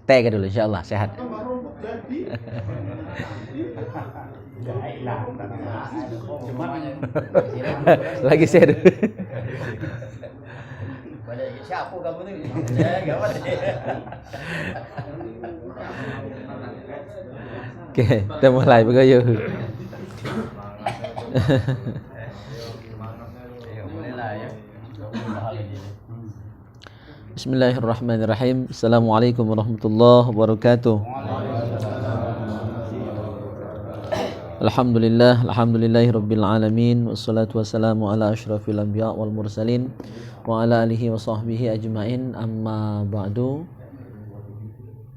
Teh dulu insyaallah sehat. Lagi sehat. Siapa kamu nih? Ya, Oke, kita mulai begitu. Bismillahirrahmanirrahim. Assalamualaikum warahmatullahi wabarakatuh. Alhamdulillahirabbil alamin wassalatu wassalamu ala asyrafil anbiya wal mursalin wa ala alihi wa sahbihi ajmain, amma ba'du.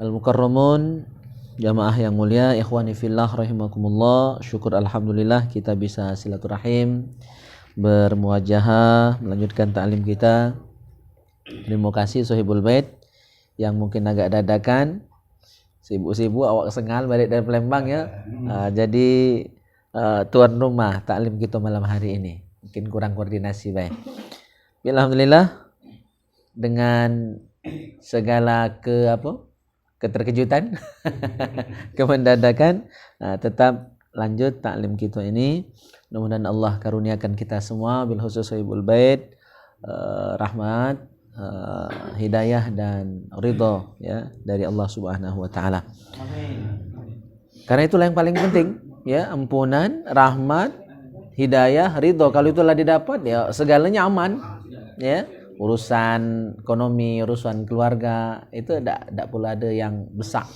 Al-mukarramun, jamaah yang mulia, ikhwani fillah rahimakumullah. Syukur alhamdulillah kita bisa silaturahim, bermuajahah, melanjutkan ta'lim kita. Terima kasih Sohibul Bait yang mungkin agak dadakan, sibuk-sibuk awak sengal balik dari Palembang ya. Jadi tuan rumah taklim kita malam hari ini. Mungkin kurang koordinasi baik. Alhamdulillah dengan segala keterkejutan, kemendadakan, tetap lanjut taklim kita ini. Mudah-mudahan Allah karuniakan kita semua bil khusus Sohibul Bait rahmat, hidayah dan ridha ya dari Allah Subhanahu wa taala. Karena itulah yang paling penting ya, ampunan, rahmat, hidayah, ridha. Kalau itulah didapat ya segalanya aman ya. Urusan ekonomi, urusan keluarga itu tidak pula ada yang besar,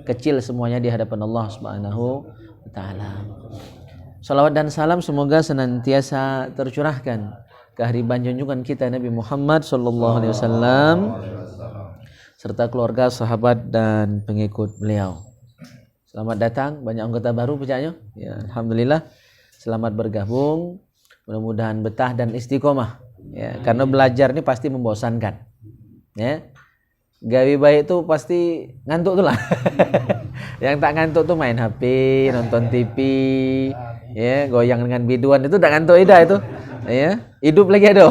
kecil semuanya di hadapan Allah Subhanahu wa taala. Salawat dan salam semoga senantiasa tercurahkan kehadiran junjungan kita Nabi Muhammad sallallahu alaihi wasallam serta keluarga, sahabat dan pengikut beliau. Selamat datang banyak anggota baru pucaknya. Ya, alhamdulillah. Selamat bergabung. Mudah-mudahan betah dan istiqomah. Ya, karena belajar ini pasti membosankan. Ya. Gawe baik itu pasti ngantuk tuh lah. Yang tak ngantuk tuh main HP, nonton TV, ya, goyang dengan biduan itu tak ngantuk ida itu. Ya, hidup lagi ada.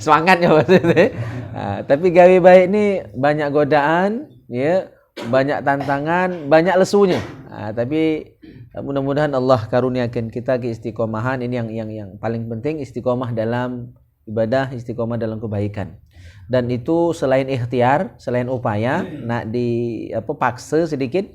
Semangatnya maksudnya. Nah, tapi gawe baik ini banyak godaan, ya, banyak tantangan, banyak lesunya. Nah, tapi mudah-mudahan Allah karuniakan kita keistiqomahan. Ini yang paling penting, istiqomah dalam ibadah, istiqomah dalam kebaikan. Dan itu selain ikhtiar, selain upaya, nak paksa sedikit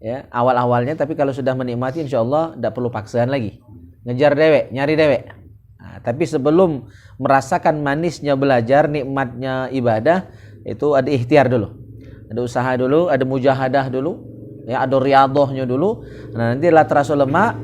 ya awal-awalnya, tapi kalau sudah menikmati insyaallah tidak perlu paksaan lagi. Ngejar dewek, nyari dewek. Nah, tapi sebelum merasakan manisnya belajar, nikmatnya ibadah, itu ada ikhtiar dulu. Ada usaha dulu, ada mujahadah dulu, ya, ada riyadhahnya dulu. Nah, nanti la terasa lemak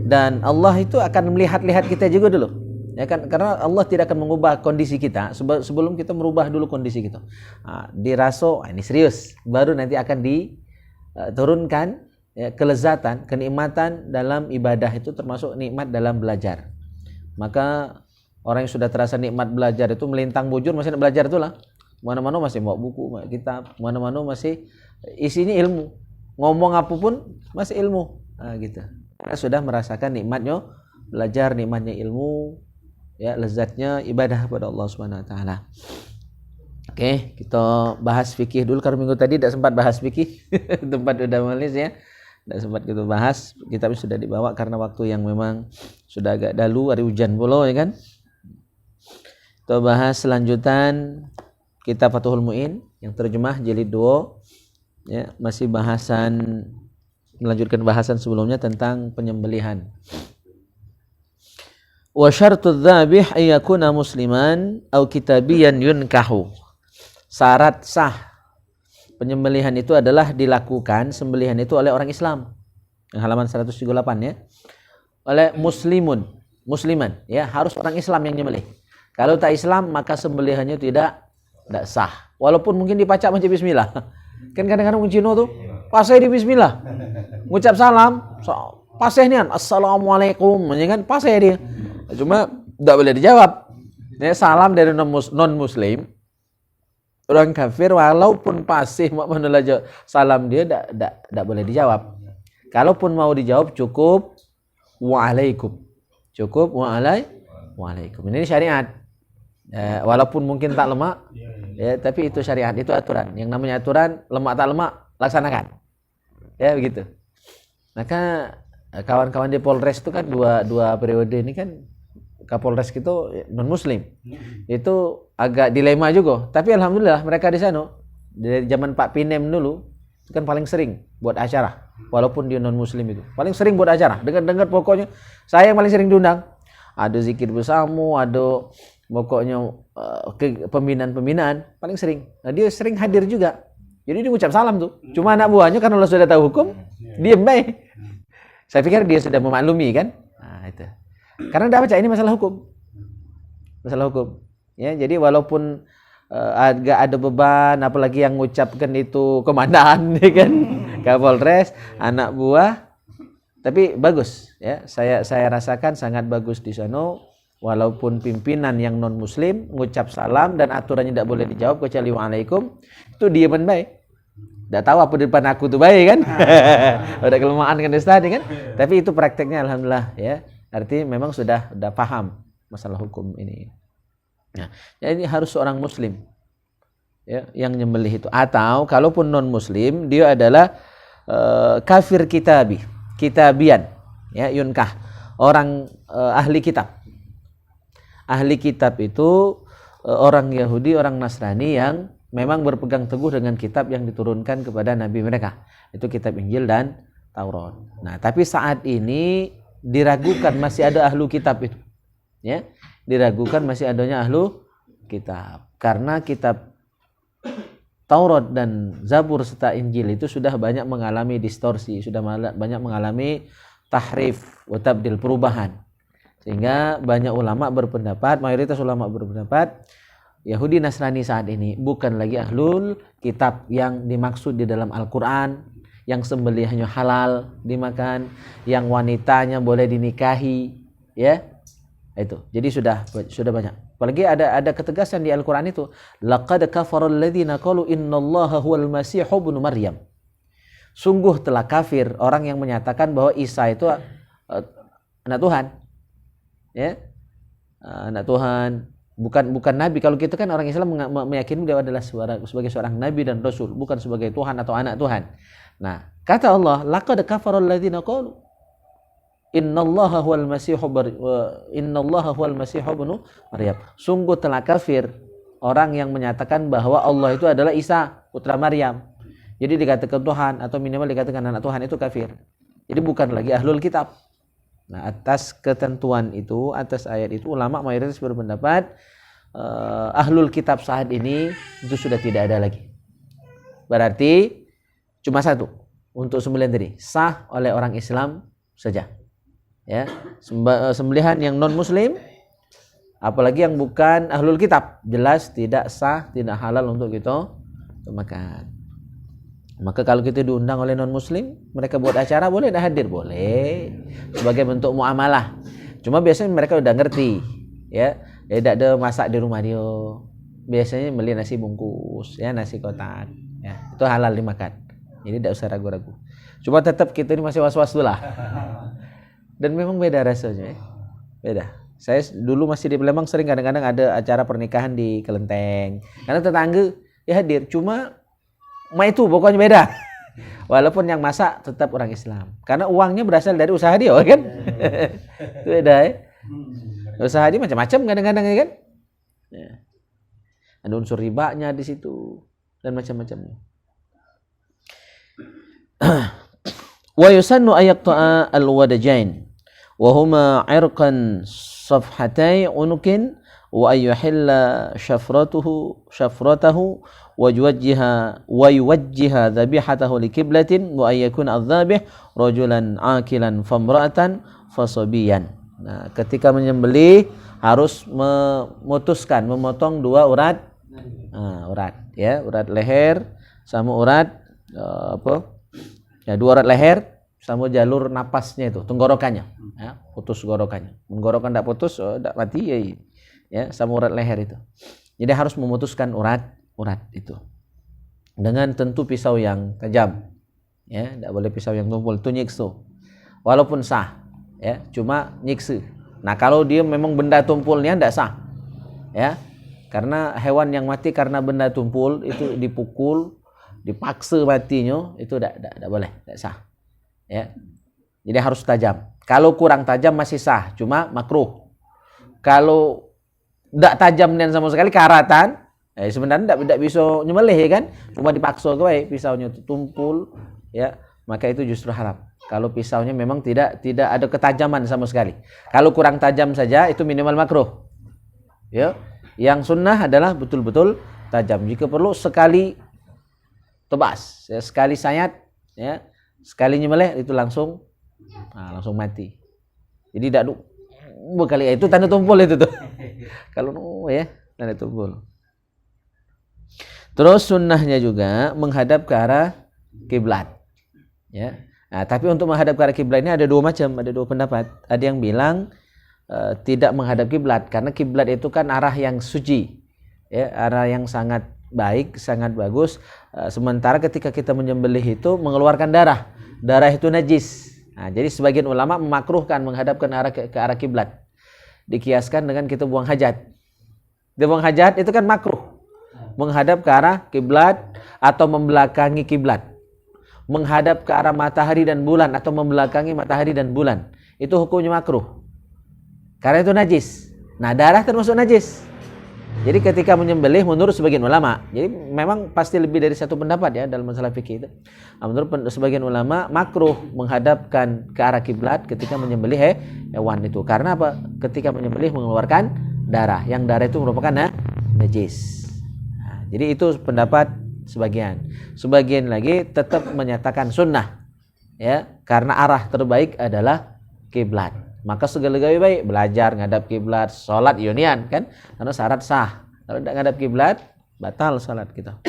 dan Allah itu akan melihat-lihat kita juga dulu. Ya kan, karena Allah tidak akan mengubah kondisi kita sebelum kita merubah dulu kondisi kita. Nah, dirasa ini serius, baru nanti akan diturunkan ya, kelezatan, kenikmatan dalam ibadah itu termasuk nikmat dalam belajar. Maka orang yang sudah terasa nikmat belajar itu melintang bujur masih nak belajar itulah. Mana-mana masih bawa buku, bawa kitab, mana-mana masih isinya ilmu. Ngomong apapun masih ilmu. Nah, gitu. Karena sudah merasakan nikmatnya belajar, nikmatnya ilmu, ya, lezatnya ibadah kepada Allah Subhanahu wa taala. Oke, kita bahas fikih dulu karena minggu tadi tidak sempat bahas fikih. Tempat udah malis ya. Tidak sempat kita bahas, kitabnya sudah dibawa karena waktu yang memang sudah agak dalu, hari hujan pula ya kan. Kita bahas selanjutan kitab Fathul Mu'in yang terjemah jilid 2 ya, masih melanjutkan bahasan sebelumnya tentang penyembelihan. Wa syartu dzabih ayyakuna musliman aw kitabiyan yunkahu. Syarat sah penyembelihan itu adalah dilakukan sembelihan itu oleh orang Islam. Halaman 138 ya. Oleh musliman ya, harus orang Islam yang nyembelih. Kalau tak Islam maka sembelihannya tidak sah. Walaupun mungkin dipacak macam bismillah. Kan kadang-kadang orang Cina tuh pasai di bismillah. Ngucap salam, pasai nian assalamualaikum, ya kan pasai dia. Cuma tidak boleh dijawab. Ya, salam dari non muslim, orang kafir walaupun pasih mau menolak salam dia tidak boleh dijawab. Kalaupun mau dijawab cukup waalaikum. Cukup waalaikum. Ini syariat. Walaupun mungkin tak lemak, ya, tapi itu syariat, itu aturan. Yang namanya aturan, lemak tak lemak, laksanakan. Ya begitu. Maka kawan-kawan di Polres itu kan dua periode ini kan Kapolres itu non Muslim. Itu agak dilema juga. Tapi alhamdulillah mereka di sana dari zaman Pak Pinem dulu itu kan paling sering buat acara. Walaupun dia non Muslim itu paling sering buat acara. Dengar pokoknya saya yang paling sering diundang. Ada zikir bersama, ada pokoknya pembinaan paling sering. Nah, dia sering hadir juga. Jadi dia ucap salam tuh. Cuma anak buahnya karena Allah sudah tahu hukum, diam baik. Saya pikir dia sudah memaklumi kan. Nah, itu. Karena dah baca ini masalah hukum. Masalah hukum. Ya, jadi walaupun agak ada beban, apalagi yang mengucapkan itu komandan, ya kan, Kapolres, anak buah, tapi bagus. Ya, saya rasakan sangat bagus di sana. Walaupun pimpinan yang non Muslim mengucap salam dan aturannya tidak boleh dijawab kecuali waalaikum, itu dia pun baik. Tidak tahu apa di depan aku tuh baik kan? Ada kelemahan kan tadi kan? Tapi itu prakteknya alhamdulillah ya. Artinya memang sudah paham masalah hukum ini. Nah, jadi harus seorang Muslim ya yang nyembelih itu. Atau kalaupun non Muslim dia adalah kafir kitabian ya, yunkah, orang ahli kitab. Ahli kitab itu orang Yahudi, orang Nasrani yang memang berpegang teguh dengan kitab yang diturunkan kepada nabi mereka. Itu kitab Injil dan Taurat. Nah, tapi saat ini diragukan masih ada ahlu kitab itu. Ya, diragukan masih adanya ahlu kitab. Karena kitab Taurat dan Zabur serta Injil itu sudah banyak mengalami distorsi, sudah banyak mengalami tahrif wa tabdil, perubahan. Sehingga banyak ulama berpendapat, mayoritas ulama berpendapat Yahudi Nasrani saat ini bukan lagi ahlul kitab yang dimaksud di dalam Al-Quran, yang sembelihannya halal dimakan, yang wanitanya boleh dinikahi, ya itu. Jadi sudah banyak. Apalagi ada ketegasan di Al-Quran itu, laqad kafara alladziina qalu innallaha huwal masih ibnu Maryam. Sungguh telah kafir orang yang menyatakan bahwa Isa itu anak Tuhan. Ya, anak Tuhan, bukan nabi. Kalau kita kan orang Islam meyakini dia adalah sebagai seorang nabi dan rasul, bukan sebagai Tuhan atau anak Tuhan. Nah, kata Allah, laqad kafara alladziina qalu innallaha huwal masih ibnu Maryam. Sungguh telah kafir orang yang menyatakan bahwa Allah itu adalah Isa putra Maryam. Jadi dikatakan Tuhan atau minimal dikatakan anak Tuhan, itu kafir. Jadi bukan lagi ahlul kitab. Nah, atas ketentuan itu, atas ayat itu, ulama mayoritas berpendapat ahlul kitab saat ini itu sudah tidak ada lagi. Berarti cuma satu untuk sembelihan tadi, sah oleh orang Islam saja. Ya, sembelihan yang non Muslim, apalagi yang bukan ahlul kitab, jelas tidak sah, tidak halal untuk kita makan. Maka kalau kita diundang oleh non Muslim, mereka buat acara, boleh dah hadir, boleh, sebagai bentuk muamalah. Cuma biasanya mereka udah ngerti, ya, tidak ada masak di rumah dia. Biasanya beli nasi bungkus, ya, nasi kotak, ya, itu halal dimakan. Jadi tidak usah ragu-ragu. Cuma tetap kita ini masih was-was dulu lah. Dan memang beda rasanya, ya. Beda. Saya dulu masih di Palembang sering kadang-kadang ada acara pernikahan di Kelenteng, karena tetangga ya hadir. Cuma itu pokoknya beda. Walaupun yang masak tetap orang Islam, karena uangnya berasal dari usaha dia, kan? Itu beda, ya. Usaha dia macam-macam kadang-kadang, ya kan? Ya. Ada unsur ribanya di situ dan macam-macamnya. Wa yusannu ayaqta'a al-wadajain wa huma 'irqan safhatai unukin wa ayyuhilla shafratahu wa yuwajjiha dhabihatahu likiblatin wa ayyakun adh-dhabih rajulan aqilan famra'atan fasabiyan. Nah, ketika menyembelih harus memotong dua urat, ya, urat leher sama urat ya, dua urat leher sama jalur napasnya itu, tenggorokannya, ya, putus tenggorokannya. Tenggorokan tidak putus, tidak mati, ya, sama urat leher itu. Jadi harus memutuskan urat itu dengan tentu pisau yang tajam, ya, tidak boleh pisau yang tumpul, itu nyiksa. Walaupun sah, ya, cuma nyiksa. Nah, kalau dia memang benda tumpulnya tidak sah, ya, Karena hewan yang mati karena benda tumpul itu dipukul, dipaksa matinya, itu tidak boleh, tidak sah. Ya. Jadi harus tajam. Kalau kurang tajam masih sah, cuma makruh. Kalau tidak tajam dan sama sekali karatan, sebenarnya tidak bisa nyembelih ya kan, cuma dipaksa ke pisaunya tumpul, ya, maka itu justru haram. Kalau pisaunya memang tidak ada ketajaman sama sekali. Kalau kurang tajam saja itu minimal makruh. Ya. Yang sunnah adalah betul-betul tajam. Jika perlu sekali tebas, ya, sekali sayat, ya, sekali nyembelih itu langsung mati. Jadi tidak berkali itu tanda tumpul itu tuh. Kalau ya tanda tumpul. Terus sunnahnya juga menghadap ke arah kiblat. Ya. Nah, tapi untuk menghadap ke arah kiblat ini ada dua pendapat. Ada yang bilang tidak menghadap kiblat karena kiblat itu kan arah yang suci, ya, arah yang sangat baik, sangat bagus. Sementara ketika kita menyembelih itu mengeluarkan darah itu najis. Nah, jadi sebagian ulama memakruhkan menghadapkan ke arah kiblat. Dikiaskan dengan kita buang hajat. Dia buang hajat itu kan makruh. Menghadap ke arah kiblat atau membelakangi kiblat. Menghadap ke arah matahari dan bulan atau membelakangi matahari dan bulan. Itu hukumnya makruh. Karena itu najis. Nah, darah termasuk najis. Jadi ketika menyembelih menurut sebagian ulama, jadi memang pasti lebih dari satu pendapat ya dalam masalah fikih itu. Menurut sebagian ulama makruh menghadapkan ke arah kiblat ketika menyembelih hewan itu. Karena apa? Ketika menyembelih mengeluarkan darah. Yang darah itu merupakan najis. Nah, jadi itu pendapat sebagian. Sebagian lagi tetap menyatakan sunnah. Ya, karena arah terbaik adalah kiblat. Maka segala gawe baik, belajar ngadap kiblat, salat yunian kan, karena syarat sah. Kalau tidak ngadap kiblat, batal salat kita.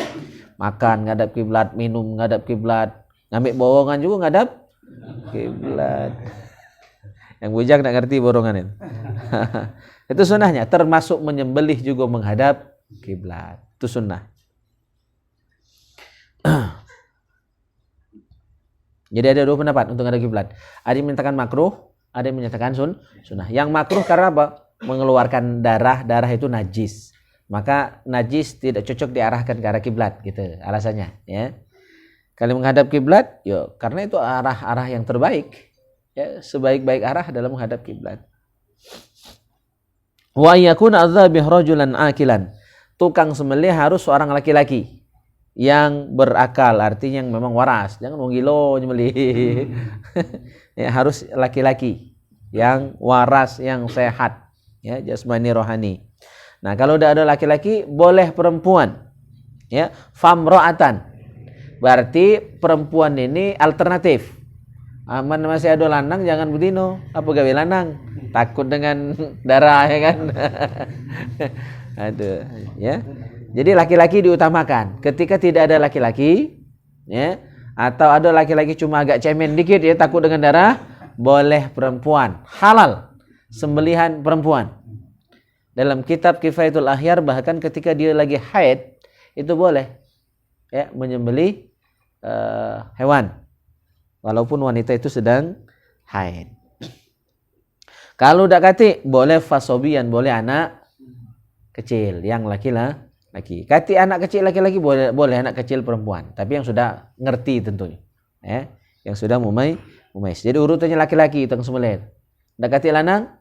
Makan ngadap kiblat, minum ngadap kiblat, ngambil borongan juga ngadap kiblat. Yang bujang tidak ngerti borongan itu. Itu sunnahnya, termasuk menyembelih juga menghadap kiblat. Itu sunnah. Jadi ada dua pendapat untuk ngadap kiblat. Ada yang menyatakan makruh, ada yang menyatakan sunnah. Yang makruh karena apa? Mengeluarkan darah itu najis. Maka najis tidak cocok diarahkan ke arah kiblat gitu alasannya, ya. Kalau menghadap kiblat, yo karena itu arah yang terbaik. Ya, sebaik-baik arah adalah menghadap kiblat. Wa yakuna adzabih rajulan akilan. Tukang sembelih harus seorang laki-laki yang berakal, artinya yang memang waras. Jangan wong gilo nyembelih. Ya, harus laki-laki yang waras, yang sehat, ya, jasmani rohani. Nah, kalau udah ada laki-laki, boleh perempuan. Ya, famro'atan. Berarti perempuan ini alternatif. Aman masih ada lanang, jangan bedino. Apa gawe lanang? Takut dengan darah, ya kan? Aduh, ya. Jadi laki-laki diutamakan. Ketika tidak ada laki-laki, ya, atau ada laki-laki cuma agak cemen dikit ya takut dengan darah, boleh perempuan. Halal sembelihan perempuan. Dalam kitab Kifayatul Ahyar bahkan ketika dia lagi haid itu boleh ya menyembelih hewan walaupun wanita itu sedang haid. Kalau udah kati boleh fasobian, boleh anak kecil yang laki-laki. Kati anak kecil laki-laki boleh anak kecil perempuan, tapi yang sudah ngerti tentunya, ya, yang sudah mumais. Jadi urutannya laki-laki teng sembelih. Dak kati lanang,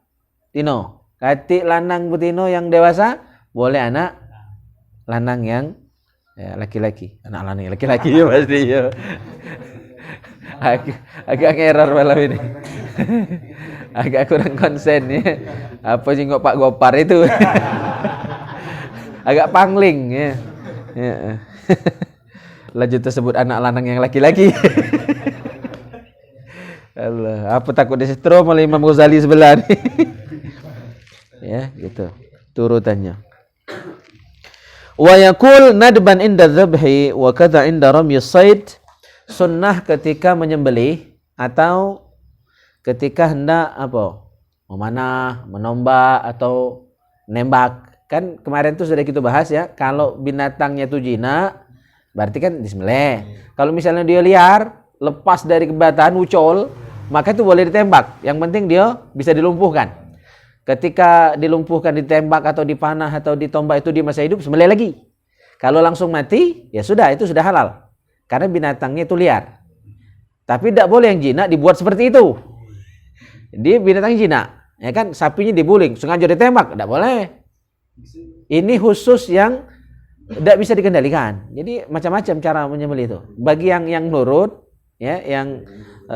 tino. Kati lanang betino yang dewasa, boleh anak lanang yang ya, laki-laki. Anak lanang yang laki-laki ya pasti ya. Agak error malam ini. Agak kurang konsen ya. Apa sih Pak Gopar itu? Agak pangling ya. Ya. Lanjut tersebut anak lanang yang laki-laki. Allah, apa takut disetrum oleh Imam Ghazali sebelah nih. Ya, gitu. Turutannya. Wa yaqul nadban inda dzabhi wa kadza inda ramyi sayd. Sunnah ketika menyembelih atau ketika hendak apa? Memanah, menombak atau nembak. Kan kemarin tuh sudah kita bahas ya, kalau binatangnya itu jinak berarti kan disembelih. Kalau misalnya dia liar, lepas dari kebatan, ucol, maka itu boleh ditembak. Yang penting dia bisa dilumpuhkan. Ketika dilumpuhkan, ditembak atau dipanah atau ditombak itu dia masih hidup, sembelih lagi. Kalau langsung mati, ya sudah, itu sudah halal. Karena binatangnya itu liar. Tapi tidak boleh yang jinak dibuat seperti itu. Dia binatang jinak, ya kan, sapinya dibuling, sengaja ditembak, tidak boleh. Ini khusus yang tidak bisa dikendalikan. Jadi macam-macam cara menyembelih itu. Bagi yang nurut, ya, yang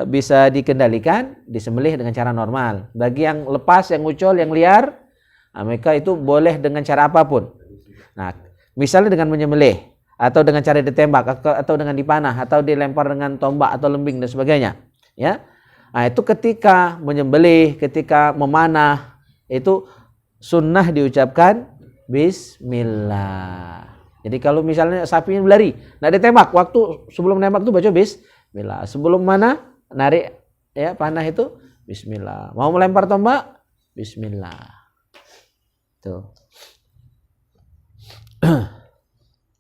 bisa dikendalikan, disembelih dengan cara normal. Bagi yang lepas, yang ucol, yang liar, mereka itu boleh dengan cara apapun. Nah, misalnya dengan menyembelih, atau dengan cara ditembak, atau dengan dipanah, atau dilempar dengan tombak atau lembing dan sebagainya. Ya, nah, itu ketika menyembelih, ketika memanah, itu sunnah diucapkan Bismillah. Jadi kalau misalnya sapinya berlari, nak ditembak, waktu sebelum nembak itu baca Bismillah. Sebelum mana narik, ya, panah itu Bismillah. Mau melempar tombak, Bismillah. Tuh.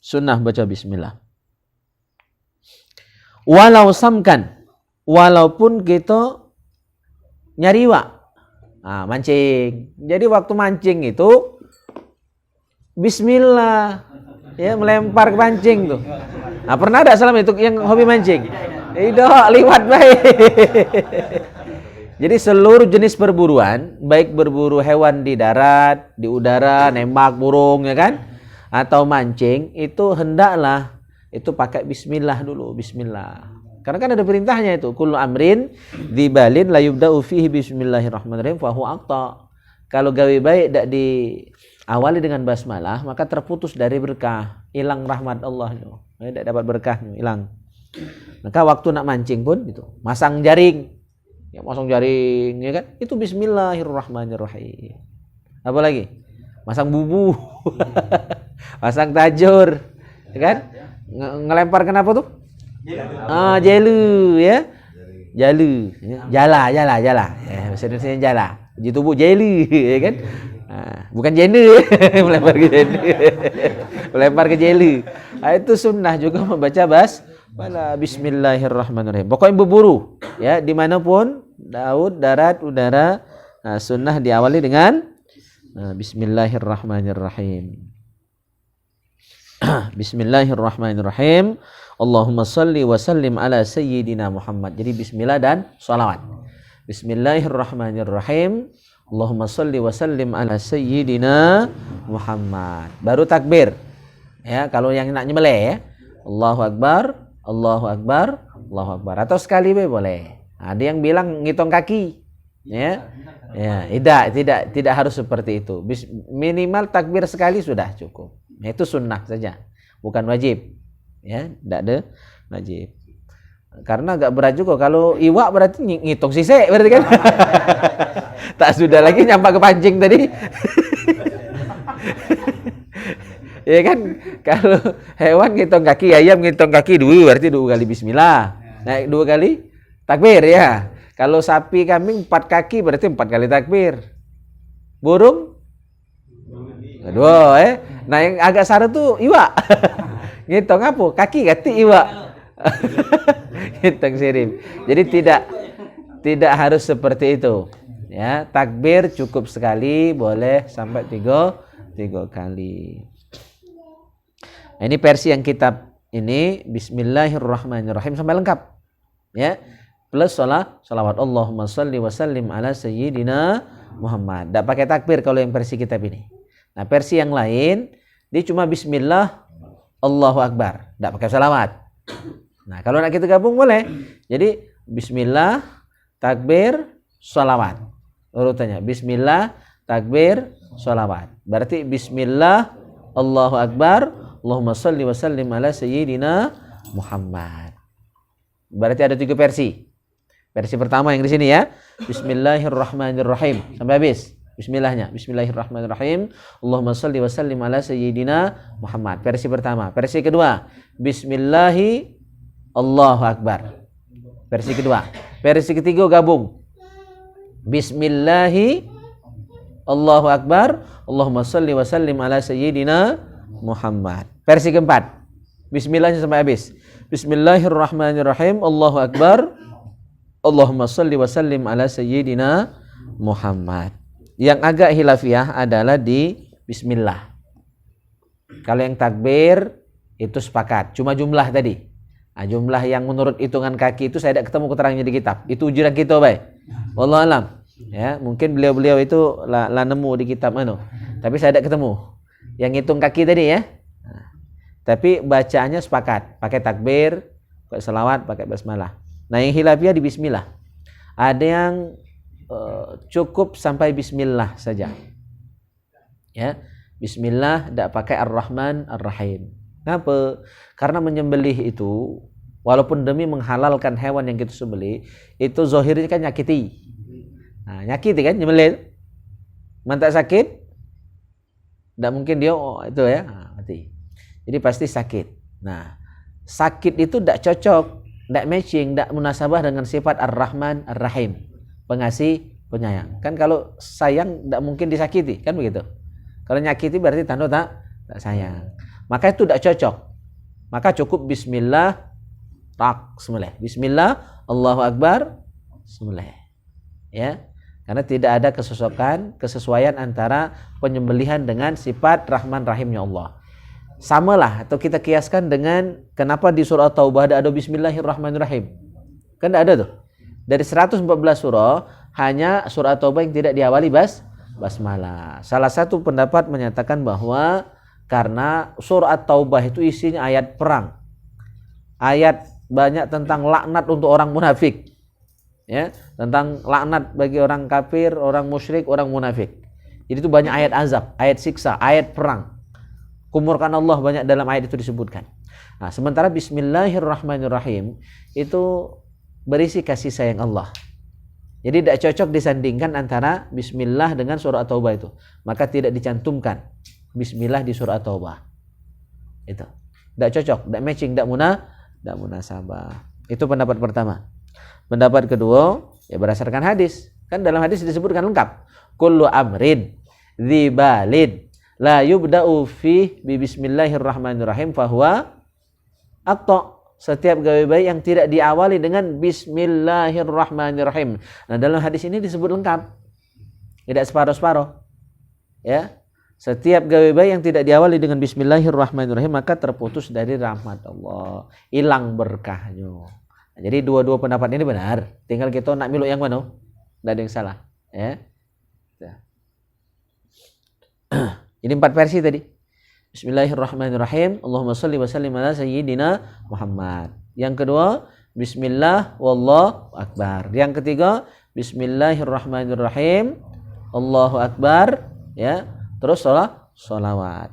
Sunnah baca Bismillah. Walau samkan, walaupun kita nyariwa, nah, mancing. Jadi waktu mancing itu Bismillah, ya, melempar ke pancing tuh. Nah, pernah ada salam itu yang hobi mancing? Itu liwat baik. Jadi seluruh jenis perburuan, baik berburu hewan di darat, di udara, nembak burung, ya kan, atau mancing, itu hendaklah itu pakai Bismillah dulu, Bismillah. Karena kan ada perintahnya itu, kullu amrin dzibalin la yubda'u fihi bismillahirrahmanirrahim fa huwa aqta. Kalau gawe baik tidak diawali dengan basmalah, maka terputus dari berkah, hilang rahmat Allah, tidak dapat berkahnya, hilang. Maka waktu nak mancing pun itu, masang jaring, ya, masang jaring, ya kan, itu Bismillahirrahmanirrahim. Apa lagi? Masang bubu, masang tajur, ya kan? Ngelempar kenapa tuh? Jelu, ya, jalu, jala, ya, bahasa Indonesia jala, uji tubuh jelu, ya kan? Bukan jenu, melempar ke jenu, melempar ke jelu. Itu sunnah juga membaca Bismillahirrahmanirrahim. Pokoknya berburu, ya, dimanapun, laut, darat, udara, sunnah diawali dengan Bismillahirrahmanirrahim. Bismillahirrahmanirrahim. Allahumma salli wa sallim ala sayyidina Muhammad. Jadi bismillah dan salawat. Bismillahirrahmanirrahim. Allahumma salli wa sallim ala sayyidina Muhammad. Baru takbir. Ya, kalau yang nak nyembelih, ya. Allahu akbar, Allahu akbar, Allahu akbar. Atau sekali boleh. Ada yang bilang ngitung kaki. Ya. Ya, tidak harus seperti itu. Minimal takbir sekali sudah cukup. Itu sunnah saja, bukan wajib. Ya, tidak ada wajib. Karena agak berat juga kalau iwak berarti ngitung sisik berarti kan. Tak sudah lagi nyampak ke pancing tadi. Ya kan, kalau hewan ngitung kaki, ayam ngitung kaki dulu berarti 2 kali bismillah. Naik 2 kali takbir, ya. Kalau sapi kambing 4 kaki berarti 4 kali takbir. Burung 2, Nah, yang agak sara tuh iwak. Ngitung apa? Kaki iwak. Ngitung sirip. Jadi tidak harus seperti itu. Ya, takbir cukup sekali, boleh sampai 3 kali. Nah, ini versi yang kitab ini Bismillahirrahmanirrahim sampai lengkap. Ya. Plus salawat Allahumma salli wa sallim ala sayyidina Muhammad. Tidak pakai takbir kalau yang versi kitab ini. Nah, versi yang lain dia cuma bismillah Allahu akbar, tidak pakai salawat. Nah, kalau nak kita gabung boleh. Jadi bismillah, takbir, salawat. Urutannya bismillah, takbir, salawat. Berarti bismillah Allahu akbar, Allahumma salli wa sallim ala sayyidina Muhammad. Berarti ada 3 versi. Versi pertama yang di sini, ya. Bismillahirrahmanirrahim sampai habis. Bismillahnya, Bismillahirrahmanirrahim. Allahumma salli wa sallim ala sayyidina Muhammad. Versi pertama. Versi kedua, Bismillahi Allahu akbar. Versi kedua. Versi ketiga gabung. Bismillahi Allahu akbar. Allahumma salli wa sallim ala sayyidina Muhammad. Versi keempat. Bismillahnya sampai habis. Bismillahirrahmanirrahim. Allahu akbar. Allahumma salli wa sallim ala sayyidina Muhammad. Yang agak khilafiyah adalah di bismillah. Kalau yang takbir itu sepakat, cuma jumlah tadi. Nah, jumlah yang menurut hitungan kaki itu saya tidak ketemu keterangannya di kitab. Itu ujian kita, baik. Wallahu alam. Ya, mungkin beliau-beliau itu lah nemu di kitab tapi saya tidak ketemu. Yang hitung kaki tadi ya. Nah, tapi bacaannya sepakat, pakai takbir, pakai selawat, pakai basmalah. Nah, yang khilafiyah di bismillah. Ada yang cukup sampai bismillah saja. Ya, bismillah tidak pakai ar-Rahman ar-Rahim. Kenapa? Karena menyembelih itu walaupun demi menghalalkan hewan yang kita sembelih, itu zahirnya kan nyakiti. Nah, nyakiti kan nyembelih. Mantap sakit? Tidak mungkin dia itu ya, mati. Jadi pasti sakit. Nah, sakit itu tidak cocok, tidak matching, tidak munasabah dengan sifat ar-Rahman ar-Rahim. Pengasih, penyayang. Kan kalau sayang tidak mungkin disakiti, kan begitu. Kalau nyakiti berarti tanda tak sayang. Maka itu tidak cocok. Maka cukup bismillah, tak sembelih. Bismillah, Allahu Akbar, sembelih. Ya. Karena tidak ada kesesuaian antara penyembelihan dengan sifat Rahman Rahimnya Allah. Samalah atau kita kiaskan dengan kenapa di surah Taubah ada Bismillahirrahmanirrahim. Kan tidak ada tuh. Dari 114 surah, hanya surah Taubah yang tidak diawali basmalah. Salah satu pendapat menyatakan bahwa karena surah Taubah itu isinya ayat perang. Ayat banyak tentang laknat untuk orang munafik. Ya, tentang laknat bagi orang kafir, orang musyrik, orang munafik. Jadi itu banyak ayat azab, ayat siksa, ayat perang. Kumurkan Allah banyak dalam ayat itu disebutkan. Nah, sementara Bismillahirrahmanirrahim itu berisi kasih sayang Allah. Jadi tidak cocok disandingkan antara Bismillah dengan surah Taubah itu. Maka tidak dicantumkan Bismillah di surah Taubah. Itu tidak cocok, tidak matching, tidak munasabah. Itu pendapat pertama. Pendapat kedua, ya berdasarkan hadis. Kan dalam hadis disebutkan lengkap. Kullu amrin dzibalin la yubda'u fi bi bismillahirrahmanirrahim fahuwa atta. Setiap gawe baik yang tidak diawali dengan bismillahirrahmanirrahim. Nah, dalam hadis ini disebut lengkap. Tidak separuh-separuh. Ya. Setiap gawe baik yang tidak diawali dengan bismillahirrahmanirrahim maka terputus dari rahmat Allah. Hilang berkahnya. Nah, jadi dua-dua pendapat ini benar. Tinggal kita nak milih yang mana? Tidak ada yang salah. Ya. Ini 4 versi tadi. Bismillahirrahmanirrahim. Allahumma shalli wa sallim ala sayyidina Muhammad. Yang kedua, bismillah wallahu akbar. Yang ketiga, bismillahirrahmanirrahim. Allahu akbar, ya. Terus sholawat.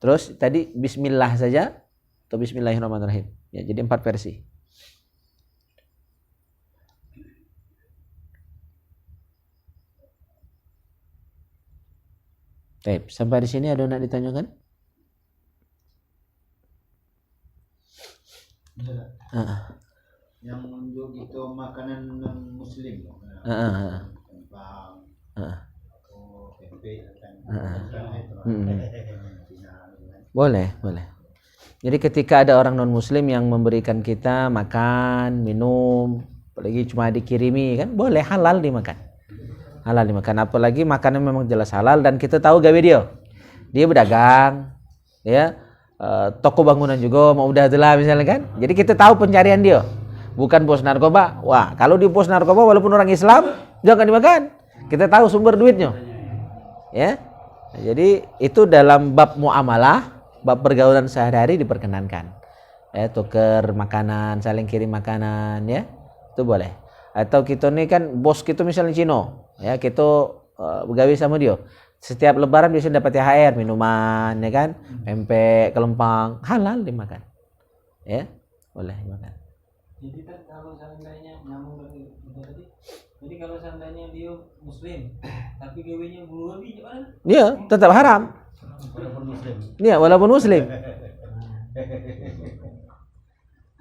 Terus tadi bismillah saja atau bismillahirrahmanirrahim. Ya, jadi 4 versi. Baik, sampai di sini ada yang nak ditanyakan? Yang untuk itu makanan non muslim boleh. Jadi ketika ada orang non muslim yang memberikan kita makan, minum, apalagi cuma dikirimi kan boleh, halal dimakan. Apalagi makanan memang jelas halal dan kita tahu gawe dia berdagang, ya. Toko bangunan juga mau udah adalah misalnya kan. Jadi kita tahu pencarian dia. Bukan bos narkoba. Wah, kalau di bos narkoba walaupun orang Islam jangan dimakan. Kita tahu sumber duitnya. Ya. Nah, jadi itu dalam bab muamalah, bab pergaulan sehari-hari diperkenankan. Ya, tuker makanan, saling kirim makanan, ya. Itu boleh. Atau kita nih kan bos kita misalnya Cino, ya, kita begawe sama dia. Setiap lebaran biasanya dapat THR, minuman, ya kan, pempek, kelempang, halal dimakan, ya, boleh dimakan. Jadi kan kalau seandainya nyambung lagi tadi, jadi kalau seandainya dia muslim, tapi gawenya bunuh gimana? Iya, tetap haram. Walaupun muslim. Iya, walaupun muslim.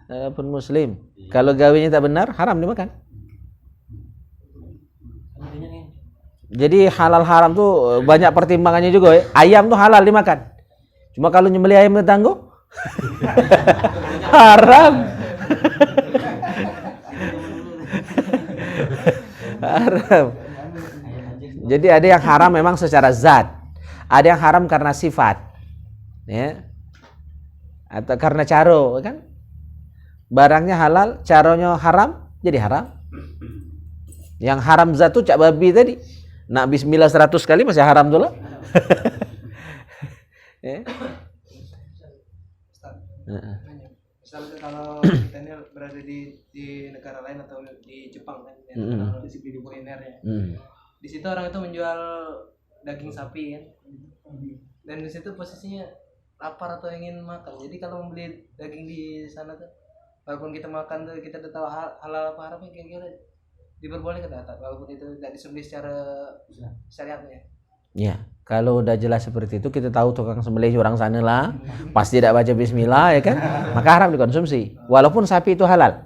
Walaupun muslim. Kalau gawenya tak benar, haram dimakan. Jadi halal haram tuh banyak pertimbangannya juga, ya. Ayam tuh halal dimakan. Cuma kalau nyembelih ayam tetangga haram. Haram. Jadi ada yang haram memang secara zat, ada yang haram karena sifat, ya, atau karena caro, kan? Barangnya halal, caronya haram, jadi haram. Yang haram zat tuh cak babi tadi, nak bismillah 100 kali masih haram tuh lah. Ya. Misalnya kalau kita ini berada di negara lain atau di Jepang kan, yang terkenal di segi kulinernya. Di situ orang itu menjual daging sapi kan, dan di situ posisinya lapar atau ingin makan. Jadi kalau membeli daging di sana tuh, walaupun kita makan tuh kita udah tahu halal apa haramnya, kira-kira diperbolehkan tak? Walaupun itu tidak disembelih secara syariatnya. Ya, kalau udah jelas seperti itu, kita tahu tukang sembelih orang sana lah, pasti tidak baca bismillah, ya kan? Maka haram dikonsumsi. Walaupun sapi itu halal.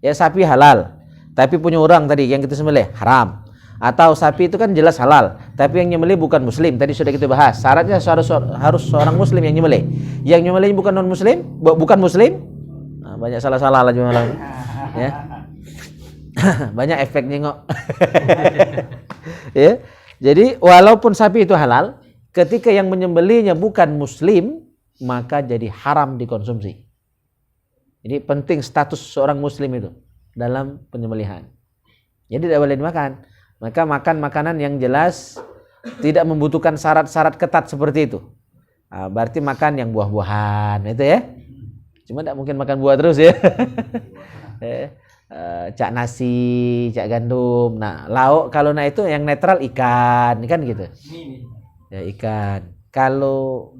Ya, sapi halal, tapi punya orang tadi yang kita sembelih haram. Atau sapi itu kan jelas halal, tapi yang nyembelih bukan muslim. Tadi sudah kita bahas. Syaratnya harus seorang muslim yang nyembelih. Yang nyembelih bukan non muslim, bukan muslim. Nah, banyak salah-salah lah jualan. Ya. Banyak efek nyengok. Ya. Jadi walaupun sapi itu halal, ketika yang menyembelihnya bukan muslim, maka jadi haram dikonsumsi. Jadi penting status seorang muslim itu dalam penyembelihan. Jadi tidak boleh dimakan. Maka makan makanan yang jelas tidak membutuhkan syarat-syarat ketat seperti itu. Nah, berarti makan yang buah-buahan itu ya. Cuma tidak mungkin makan buah terus ya. Cak nasi, cak gandum. Nah, lauk kalau itu yang netral ikan gitu. Ya ikan. Kalau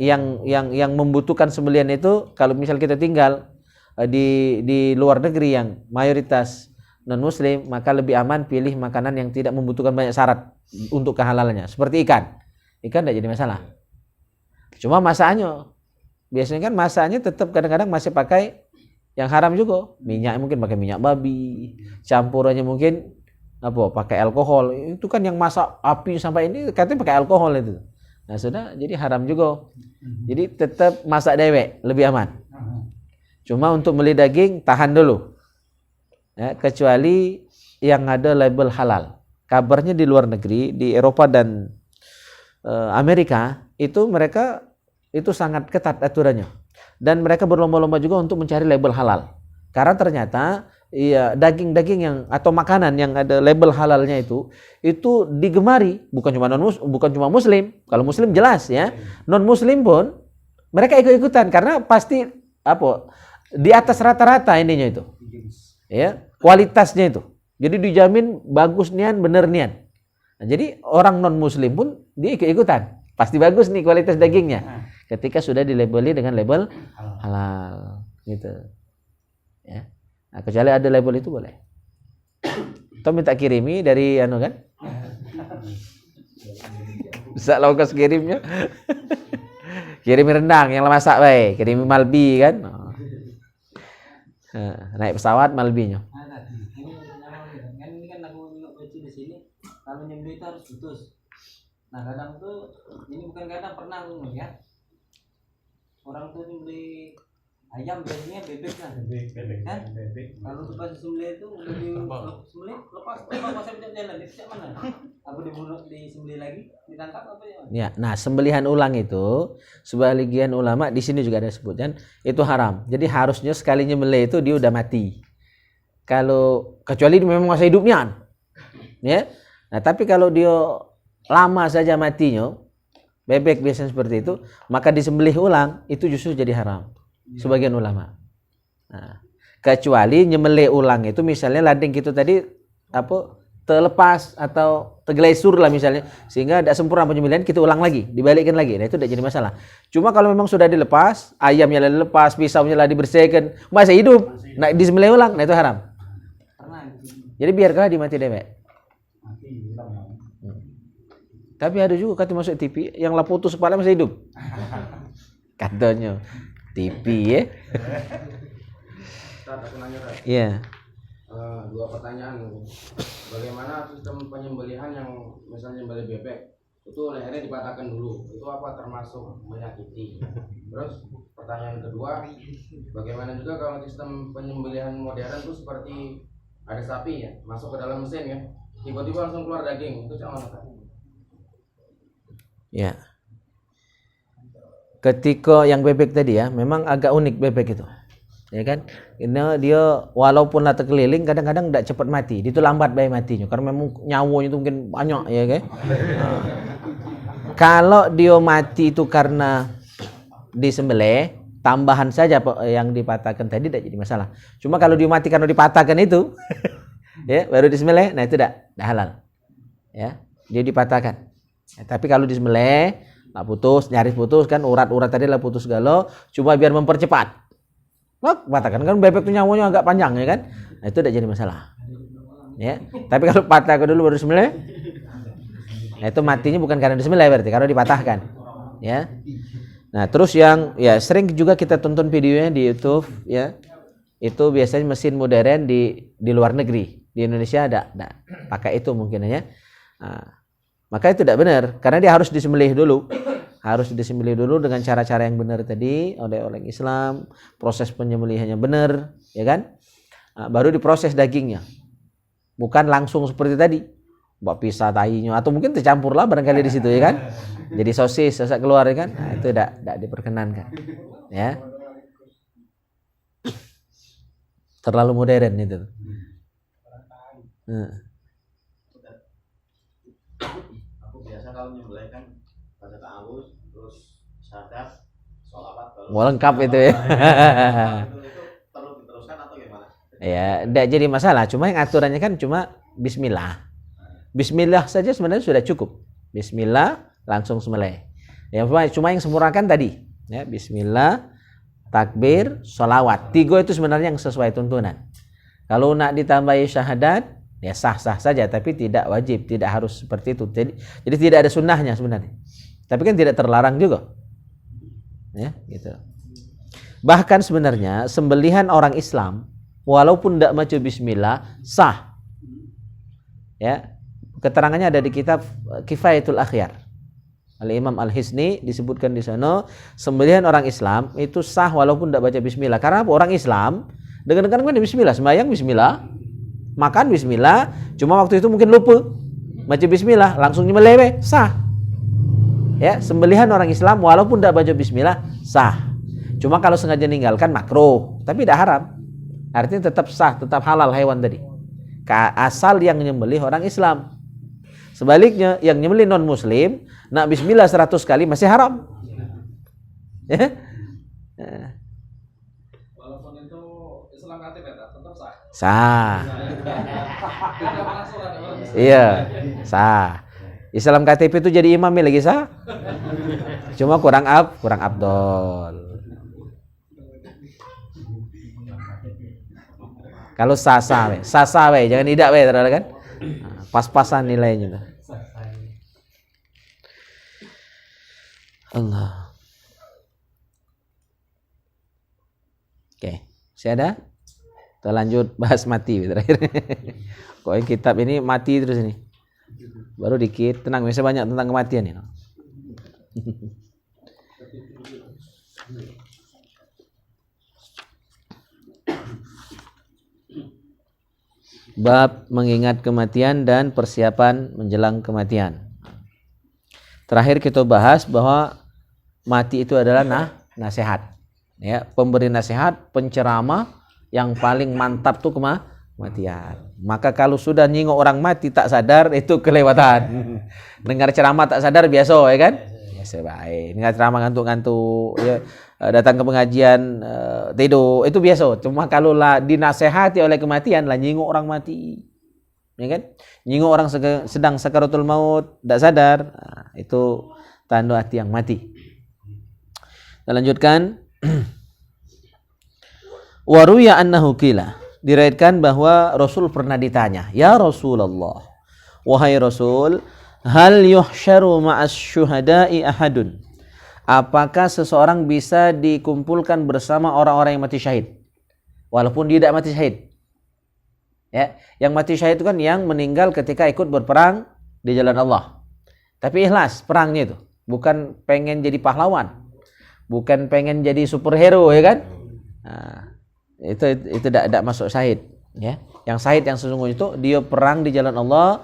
yang membutuhkan sembelihan itu, kalau misal kita tinggal di luar negeri yang mayoritas non muslim, maka lebih aman pilih makanan yang tidak membutuhkan banyak syarat untuk kehalalannya. Seperti ikan. Ikan tidak jadi masalah. Cuma masaknya, biasanya kan masaknya tetap kadang-kadang masih pakai yang haram juga, minyak mungkin pakai minyak babi, campurannya mungkin pakai alkohol. Itu kan yang masak api sampai ini katanya pakai alkohol itu. Nah sudah, jadi haram juga. Jadi tetap masak dewek lebih aman. Cuma untuk beli daging tahan dulu, ya, kecuali yang ada label halal. Kabarnya di luar negeri, di Eropa dan Amerika itu mereka itu sangat ketat aturannya. Dan mereka berlomba-lomba juga untuk mencari label halal. Karena ternyata daging-daging yang atau makanan yang ada label halalnya itu digemari bukan cuma muslim. Kalau muslim jelas ya. Non muslim pun mereka ikut-ikutan karena pasti di atas rata-rata ininya itu. Ya, kualitasnya itu. Jadi dijamin bagus nian, bener nian. Nah, jadi orang non muslim pun dia ikut-ikutan. Pasti bagus nih kualitas dagingnya. Ketika sudah dilabeli dengan label halal gitu ya. Nah, kecuali ada label itu boleh. Atau minta kirimi dari kan? Bisa lakukan kirimnya. Kirimi rendang yang masak baik, kirimi malbi kan. Naik pesawat malbinya. Ini kan aku baca di sini, kalau nyembelih itu harus putus. Nah kadang tuh, ini bukan kadang, pernah aku melihat orang tuh nyembelih ayam biasanya bebek kan, kalau untuk pas sembelih itu udah disembelih lepas masa bisa jalan, itu cak mana? Apa dibunuh, disembelih lagi, ditangkap apa ya? Ya, nah sembelihan ulang itu sebagian ulama di sini juga ada sebutkan itu haram. Jadi harusnya sekali nyembelih itu dia udah mati. Kalau kecuali memang masa hidupnya, ya. Nah tapi kalau dia lama saja matinya, bebek biasanya seperti itu, maka disembelih ulang itu justru jadi haram. Sebagian ulama. Nah, kecuali nyembelih ulang itu misalnya lading gitu tadi terlepas atau tergelesur lah misalnya, sehingga tidak sempurna penyembelihan, kita ulang lagi, dibalikkan lagi. Nah itu tidak jadi masalah. Cuma kalau memang sudah dilepas, ayamnya lah dilepas, pisaunya lah dibersihkan, masih hidup, nah disembelih ulang, nah itu haram. Jadi biarkanlah dimati dewek. Tapi ada juga kata masuk TV yang lah putus kepala masih hidup. Katanya TV ya. Aku nanya Iya. Dua pertanyaan. Bagaimana sistem penyembelihan yang misalnya nyembelih bebek itu lehernya dipatahkan dulu, itu apa termasuk menyakiti? Terus pertanyaan kedua, bagaimana juga kalau sistem penyembelihan modern itu seperti ada sapi ya masuk ke dalam mesin ya, tiba-tiba langsung keluar daging, itu jangan makan. Ya. Ketika yang bebek tadi ya, memang agak unik bebek itu. Ya kan? Ini dia walaupun lah terkeliling kadang-kadang tidak cepat mati. Dia itu lambat bayi matinya karena memang nyawanya itu mungkin banyak ya kan. Kalau dia mati itu karena disembelih, tambahan saja yang dipatahkan tadi tidak jadi masalah. Cuma kalau dia mati karena dipatahkan itu ya, baru disembelih, nah itu tidak halal. Ya, dia dipatahkan. Ya, tapi kalau disembelih, lah putus, nyaris putus kan urat-urat tadi lah putus galo, cuma biar mempercepat. Patahkan kan bebek itu nyawanya agak panjang ya kan. Nah, itu tidak jadi masalah. Ya. Tapi kalau patahkan dulu baru disembelih, nah itu matinya bukan karena disembelih berarti karena dipatahkan. Ya. Nah, terus yang ya sering juga kita tonton videonya di YouTube ya. Itu biasanya mesin modern di luar negeri. Di Indonesia ada pakai itu mungkin ya. Nah, maka itu tidak benar karena dia harus disembelih dulu. Harus disembelih dulu dengan cara-cara yang benar tadi oleh orang Islam, proses penyembelihannya benar, ya kan? Nah, baru diproses dagingnya. Bukan langsung seperti tadi. Buat pisah tahinya atau mungkin tercampur lah barangkali di situ ya kan? Jadi sosis sesak keluar ya kan? Nah, itu tidak diperkenankan. Ya. Terlalu modern itu. Aku biasa kalau nyembelih kan baca ta'awudz terus syahadat sholawat Lengkap itu ya. itu perlu diteruskan atau gimana? Ya, tidak jadi masalah. Cuma yang aturannya kan cuma bismillah. Bismillah saja sebenarnya sudah cukup. Bismillah langsung sembelih. Ya, cuma yang sempurnakan tadi. Ya, bismillah, takbir, sholawat. 3 itu sebenarnya yang sesuai tuntunan. Kalau nak ditambahi syahadat, ya sah-sah saja, tapi tidak wajib, tidak harus seperti itu. Jadi tidak ada sunnahnya sebenarnya. Tapi kan tidak terlarang juga. Ya, gitu. Bahkan sebenarnya sembelihan orang Islam walaupun tidak maca bismillah sah. Ya. Keterangannya ada di kitab Kifayatul Akhyar. Al-Imam Al-Hisni disebutkan di sana sembelihan orang Islam itu sah walaupun tidak baca bismillah. Karena apa? Orang Islam dengar-dengar kan bismillah, sembahyang bismillah, makan bismillah, cuma waktu itu mungkin lupa baca bismillah, langsung nyembelih sah. Ya, sembelihan orang Islam walaupun tidak baca bismillah sah. Cuma kalau sengaja ninggalkan makruh, tapi tidak haram. Artinya tetap sah, tetap halal hewan tadi. Asal yang nyembelih orang Islam. Sebaliknya yang nyembelih non muslim, nak bismillah 100 kali masih haram. Ya. Walaupun itu Islam KTP tetap sah. Sah. Iya, sah. Islam KTP itu jadi imam lagi sah. Cuma kurang abdol. Kalau sah we, jangan tidak we, kan? Pas-pasan nilainya. Allah. Oke, masih ada? Kita lanjut bahas mati terakhir. Kok yang kitab ini mati terus ini. Baru dikit, tenang, biasa banyak tentang kematian ya. Bab mengingat kematian dan persiapan menjelang kematian. Terakhir kita bahas bahwa mati itu adalah nasihat. Ya, pemberi nasihat, penceramah yang paling mantap tuh kematian. Maka kalau sudah nyingok orang mati tak sadar itu kelewatan. Dengar ceramah tak sadar biasa ya kan? Biasa baik. Dengar ceramah ngantuk-ngantuk ya, datang ke pengajian tidur itu biasa. Cuma kalau lah dinasehati oleh kematian lah nyingok orang mati. Ya kan? Nyingok orang sedang sakaratul maut tak sadar, nah, itu tanda hati yang mati. Kita lanjutkan. Waruya annahu qila, diriwayatkan bahwa Rasul pernah ditanya, "Ya Rasulullah, wahai Rasul, hal yuhsyaru ma'as syuhada'i ahadun?" Apakah seseorang bisa dikumpulkan bersama orang-orang yang mati syahid walaupun dia tidak mati syahid? Ya, yang mati syahid itu kan yang meninggal ketika ikut berperang di jalan Allah. Tapi ikhlas perangnya itu, bukan pengen jadi pahlawan, bukan pengen jadi superhero ya kan? Nah, itu tidak masuk syahid. Ya, yang syahid yang sesungguhnya itu dia perang di jalan Allah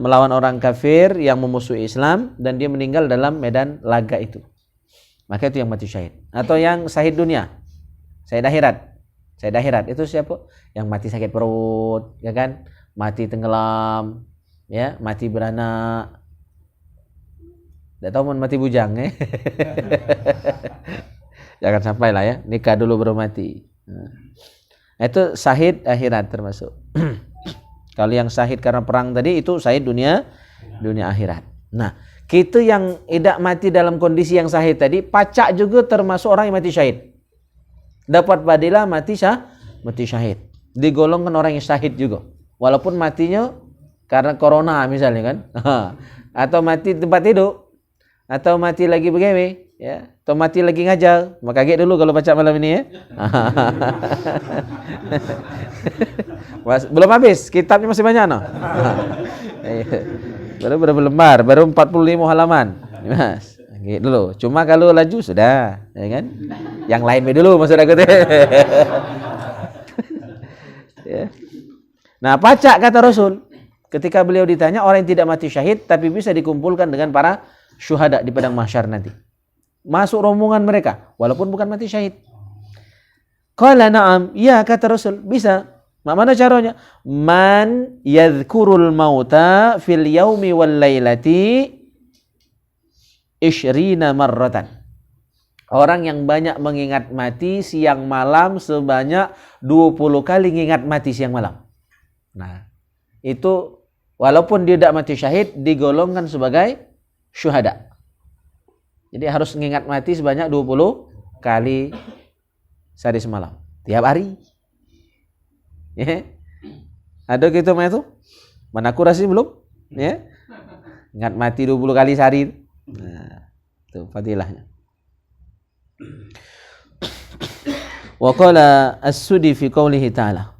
melawan orang kafir yang memusuhi Islam dan dia meninggal dalam medan laga itu. Maka itu yang mati syahid. Atau yang syahid dunia, syahid akhirat. Syahid akhirat itu siapa? Yang mati sakit perut, ya kan? Mati tenggelam, ya, mati beranak. Tidak tahu mau mati bujang, ya. Jangan sampai lah ya, nikah dulu baru mati. Nah, itu syahid akhirat termasuk. Kalau yang syahid karena perang tadi itu syahid dunia akhirat. Nah, kita yang tidak mati dalam kondisi yang syahid tadi, pacak juga termasuk orang yang mati syahid. Dapat padilah mati syahid. Digolongkan orang yang syahid juga. Walaupun matinya karena corona misalnya kan. Atau mati tempat tidur. Atau mati lagi begawe, ya. Atau mati lagi ngajar. Maka kaget dulu kalau baca malam ini ya. Belum habis, kitabnya masih banyak no. Baru berapa lembar? Baru 45 halaman. Mas, gitu dulu. Cuma kalau laju sudah, ya kan? Yang lain dulu maksud aku teh. Ya. Nah, pacak kata Rasul. Ketika beliau ditanya orang yang tidak mati syahid tapi bisa dikumpulkan dengan para syuhada di padang mahsyar nanti. Masuk rombongan mereka walaupun bukan mati syahid. Qala na'am, ya kata Rasul, bisa. Mana caranya? Man yadhkurul mauta fil yaumi wal lailati 20 marratan. Orang yang banyak mengingat mati siang malam sebanyak 20 kali mengingat mati siang malam. Nah, itu walaupun dia tidak mati syahid digolongkan sebagai syuhada. Jadi harus mengingat mati sebanyak 20 kali sehari semalam. Tiap hari. Ya. Ada gitu mah itu? Mana akurasi belum? Ya. Ingat mati 20 kali sehari. Nah, itu fadilahnya. Wa qala as-Sudi fi qoulihi ta'ala.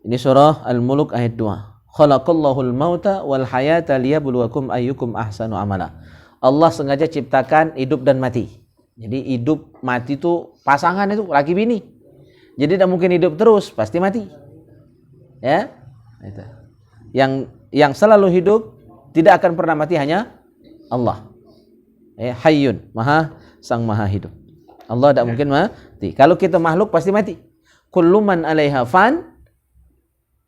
Ini surah Al-Mulk ayat 2. Khalaqallahul mauta wal hayata liyabluwakum ayyukum ahsanu amala. Allah sengaja ciptakan hidup dan mati. Jadi hidup mati itu pasangan itu laki bini. Jadi tidak mungkin hidup terus, pasti mati. Ya. Itu. Yang selalu hidup tidak akan pernah mati hanya Allah. Hayyun, sang maha hidup. Allah tidak mungkin mati. Kalau kita makhluk pasti mati. Kullu man 'alaiha fan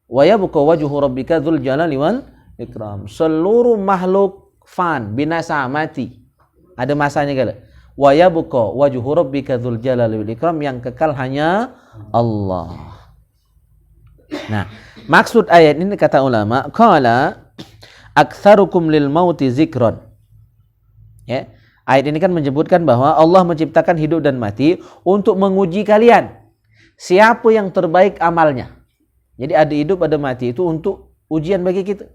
wa yabqa wajhu rabbika dzul jalali wal ikram. Seluruh makhluk fan, binasa, mati. Ada masanya kala. Wa yabqa wajhu rabbika dzul jalali wal ikram, yang kekal hanya Allah. Nah, maksud ayat ini kata ulama, qala aktsarukum lil mauti zikron. Ya. Ayat ini kan menyebutkan bahwa Allah menciptakan hidup dan mati untuk menguji kalian. Siapa yang terbaik amalnya? Jadi ada hidup, ada mati, itu untuk ujian bagi kita.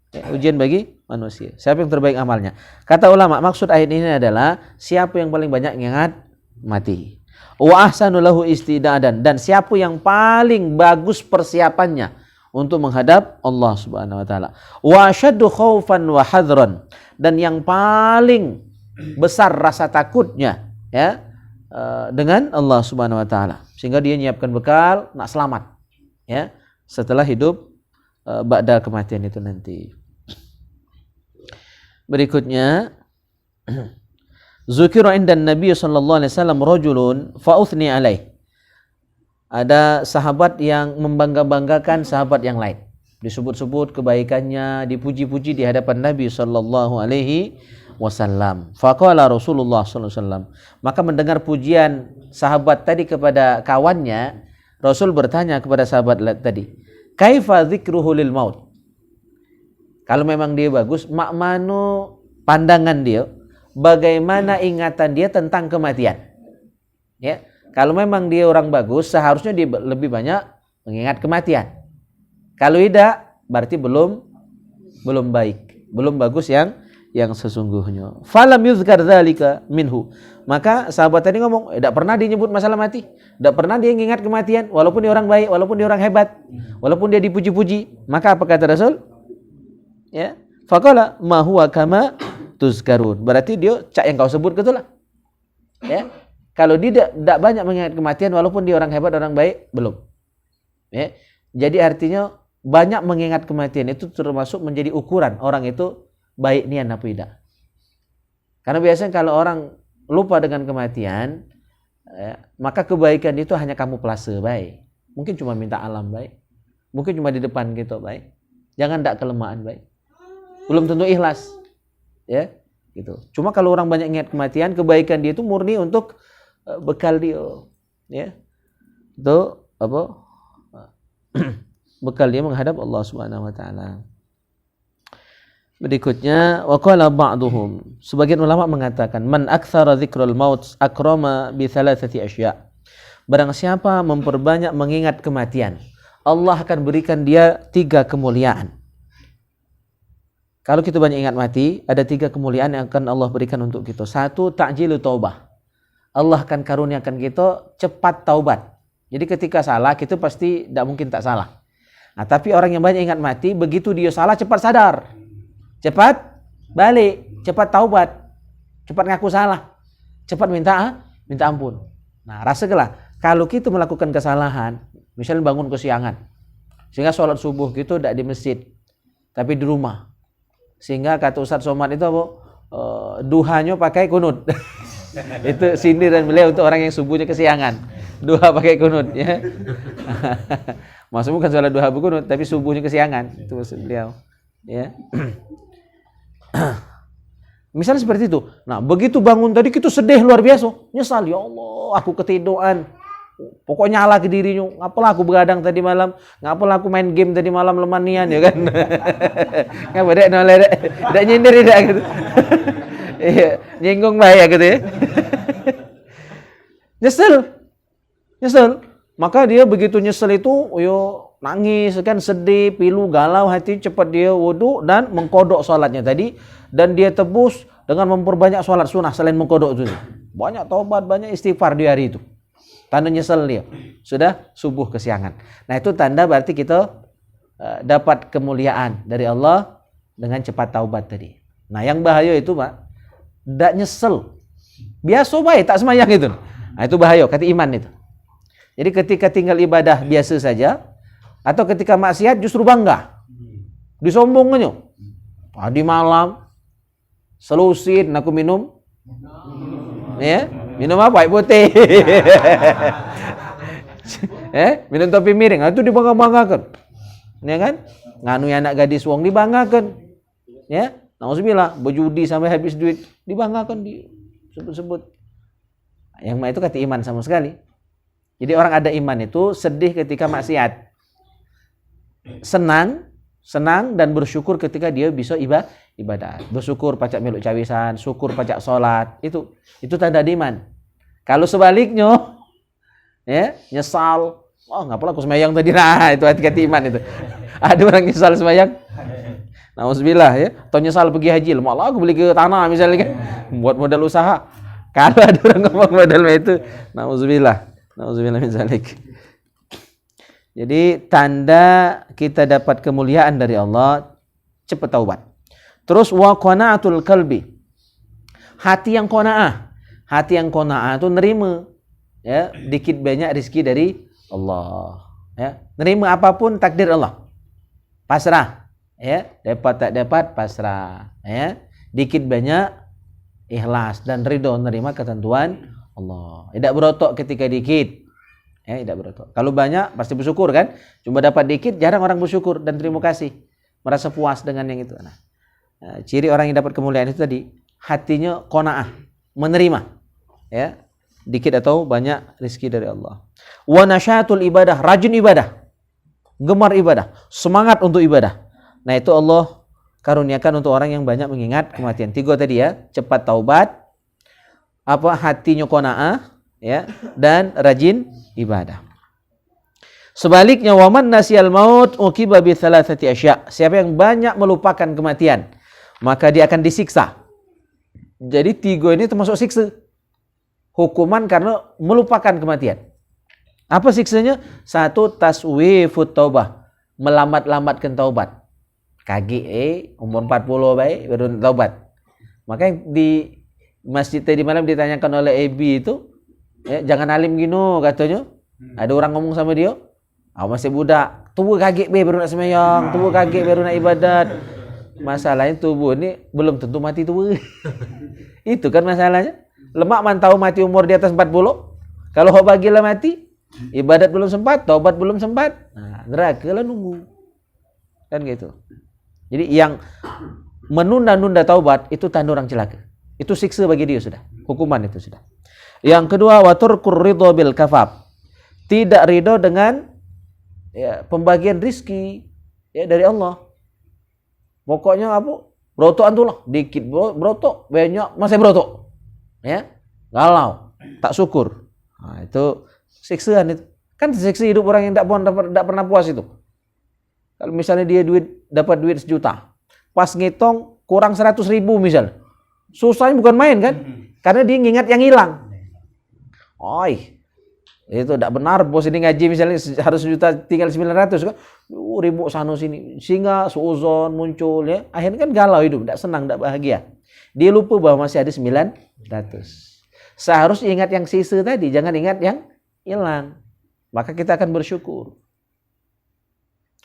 Ya, ujian bagi manusia. Siapa yang terbaik amalnya? Kata ulama, maksud ayat ini adalah siapa yang paling banyak ingat mati. Wa ahsanu lahu istidadan, dan siapa yang paling bagus persiapannya untuk menghadap Allah Subhanahu wa taala. Wa ashaddu khaufan wa hadran, dan yang paling besar rasa takutnya ya dengan Allah Subhanahu wa taala, sehingga dia nyiapkan bekal nak selamat ya setelah hidup ba'da kematian itu nanti. Berikutnya zukira indan Nabi sallallahu alaihi wasallam rajulun fa uthni alaih. Ada sahabat yang membangga-banggakan sahabat yang lain. Disebut-sebut kebaikannya, dipuji-puji di hadapan Nabi sallallahu alaihi wasallam. Faqala Rasulullah sallallahu alaihi wasallam. Maka mendengar pujian sahabat tadi kepada kawannya, Rasul bertanya kepada sahabat tadi, "Kaifa dzikruhu lil maut?" Kalau memang dia bagus, makmanu pandangan dia, bagaimana ingatan dia tentang kematian. Ya, kalau memang dia orang bagus, seharusnya dia lebih banyak mengingat kematian. Kalau tidak, berarti belum baik, belum bagus yang sesungguhnya. Falam yuzkar dzalika minhu. Maka sahabat tadi ngomong, tidak pernah dia nyebut masalah mati, tidak pernah dia ingat kematian, walaupun dia orang baik, walaupun dia orang hebat, walaupun dia dipuji-puji. Maka apa kata Rasul? Ya, faqala ma huwa kama tuzkarun. Berarti dia cak yang kau sebut gitulah. Ya. Kalau dia tidak banyak mengingat kematian walaupun dia orang hebat, orang baik, belum. Ya. Jadi artinya banyak mengingat kematian itu termasuk menjadi ukuran orang itu baik niat apa tidak. Karena biasanya kalau orang lupa dengan kematian, maka kebaikan itu hanya kamuflase baik. Mungkin cuma minta alam baik. Mungkin cuma di depan gitu baik. Jangan ndak kelemahan baik. Belum tentu ikhlas. Ya, gitu. Cuma kalau orang banyak ingat kematian, kebaikan dia itu murni untuk bekal dia. Ya. Itu apa? Bekal dia menghadap Allah Subhanahu wa taala. Berikutnya waqala ba'duhum, sebagian ulama mengatakan man aktsara dzikrul maut akrama bi thalathati asya. Barang siapa memperbanyak mengingat kematian, Allah akan berikan dia 3 kemuliaan. Kalau kita banyak ingat mati, ada 3 kemuliaan yang akan Allah berikan untuk kita. 1, ta'jilu taubah. Allah akan karuniakan kita cepat taubat. Jadi ketika salah, kita pasti tidak mungkin tak salah. Nah, tapi orang yang banyak ingat mati, begitu dia salah cepat sadar. Cepat balik, cepat taubat, cepat ngaku salah, cepat minta ampun. Nah, rasakanlah kalau kita melakukan kesalahan, misalnya bangun kesiangan, sehingga sholat subuh gitu tidak di masjid, tapi di rumah, sehingga kata Ustadz Somad itu apa? Duhanya pakai kunut. Itu sindiran beliau untuk orang yang subuhnya kesiangan. Duha pakai kunut, ya. Maksudnya bukan sholat duha berkunut, tapi subuhnya kesiangan. Itu maksud beliau, ya. Misalnya seperti itu. Nah, begitu bangun tadi kita sedih luar biasa, nyesal, ya Allah, aku ketiduran. Pokoknya nyala ke dirinya, ngapalah aku begadang tadi malam, ngapalah aku main game tadi malam lemanian, ya kan. Ngapa dek noleh dek, tidak nyindir tidak gitu. Iya, nyinggung bahaya gitu ya. Nyesel. Maka dia begitu nyesel itu, yo nangis kan, sedih, pilu, galau hati, cepat dia wudu dan mengkodok sholatnya tadi, dan dia tebus dengan memperbanyak sholat sunnah selain mengkodok itu. Banyak taubat, banyak istighfar di hari itu. Tanda nyesel dia. Sudah subuh kesiangan. Nah, itu tanda berarti kita dapat kemuliaan dari Allah dengan cepat taubat tadi. Nah, yang bahaya itu, Pak, tidak nyesel. Biasa baik, tak semayang itu. Nah, itu bahaya, kata iman itu. Jadi ketika tinggal ibadah biasa saja, atau ketika maksiat justru bangga, disombongnya. Tadi malam selusin aku minum, ya minum apa? Air putih. Minum topi miring, itu dibangga-banggakan, ya kan? Nganu anak gadis wong dibanggakan, ya. Nauzubillah, berjudi sampai habis duit dibanggakan, disebut-sebut. Yang itu kata iman sama sekali. Jadi orang ada iman itu sedih ketika maksiat, senang dan bersyukur ketika dia bisa ibadah. Bersyukur pacak meluk cawisan, syukur pacak sholat, itu tanda iman. Kalau sebaliknya, ya nyesal, oh ngapalah aku semayang tadi, nah itu hati-hati iman itu. Ada orang nyesal semayang, nauzubillah ya, atau nyesal pergi haji, malah aku beli ke tanah misalnya kan, buat modal usaha. Kalau ada orang ngomong modal itu, nauzubillah min zalik. Jadi tanda kita dapat kemuliaan dari Allah, cepat taubat. Terus wa qanaatul qalbi. Hati yang qanaah. Hati yang qanaah itu nerima, ya, dikit banyak rezeki dari Allah, ya. Nerima apapun takdir Allah. Pasrah, ya, dapat tak dapat pasrah, ya. Dikit banyak ikhlas dan ridho menerima ketentuan Allah. Tidak berotok ketika dikit, ya, tidak berotok. Kalau banyak pasti bersyukur kan. Cuma dapat dikit jarang orang bersyukur dan terima kasih, merasa puas dengan yang itu. Nah, ciri orang yang dapat kemuliaan itu tadi, hatinya qanaah, menerima, ya, dikit atau banyak rezeki dari Allah. Wa nasyatul ibadah, rajin ibadah, gemar ibadah, semangat untuk ibadah. Nah, itu Allah karuniakan untuk orang yang banyak mengingat kematian. 3 tadi ya, cepat taubat, hatinya qanaah, ya, dan rajin ibadah. Sebaliknya, waman nasyal maut uqiba bi thalathati asya. Siapa yang banyak melupakan kematian, maka dia akan disiksa. Jadi 3 ini termasuk siksa. Hukuman karena melupakan kematian. Apa siksanya? 1, taswifut taubah, melambat-lambatkan taubat. Kaki umur 40 baik baru taubat. Maka yang di masjid tadi malam ditanyakan oleh Ebi itu, ya, jangan alim gino katanya. Ada orang ngomong sama dia, Masih budak, tubuh kaget baru nak sembahyang, tubuh kaget baru nak ibadat. Masalahnya tubuh ini belum tentu mati tua. Itu kan masalahnya. Lemak man tahu mati umur di atas 40. Kalau hok bagilah mati, ibadat belum sempat, taubat belum sempat. Nah, neraka lah nunggu. Kan gitu. Jadi yang menunda-nunda taubat itu tanda orang celaka. Itu siksa bagi dia sudah. Hukuman itu sudah. Yang kedua, wa turkur ridho bil kafaf. Tidak ridho dengan pembagian rizki dari Allah. Pokoknya apa? Brotokan tuh lah, dikit brotok, banyak masih brotok. Ya, galau, tak syukur. Nah, itu siksaan itu. Kan siksa hidup orang yang tidak pernah puas itu. Kalau misalnya dia dapat duit 1 juta, pas ngitung kurang 100.000 misal. Susahnya bukan main kan? Karena dia ngingat yang hilang. Oi. Itu tidak benar bos ini ngaji misalnya harus 1 juta tinggal 900 kan, ribut sana sini sehingga suuzon muncul ya, akhirnya kan galau hidup, tidak senang, tidak bahagia. Dia lupa bahwa masih ada 900. Seharusnya ingat yang sisa tadi, jangan ingat yang hilang. Maka kita akan bersyukur.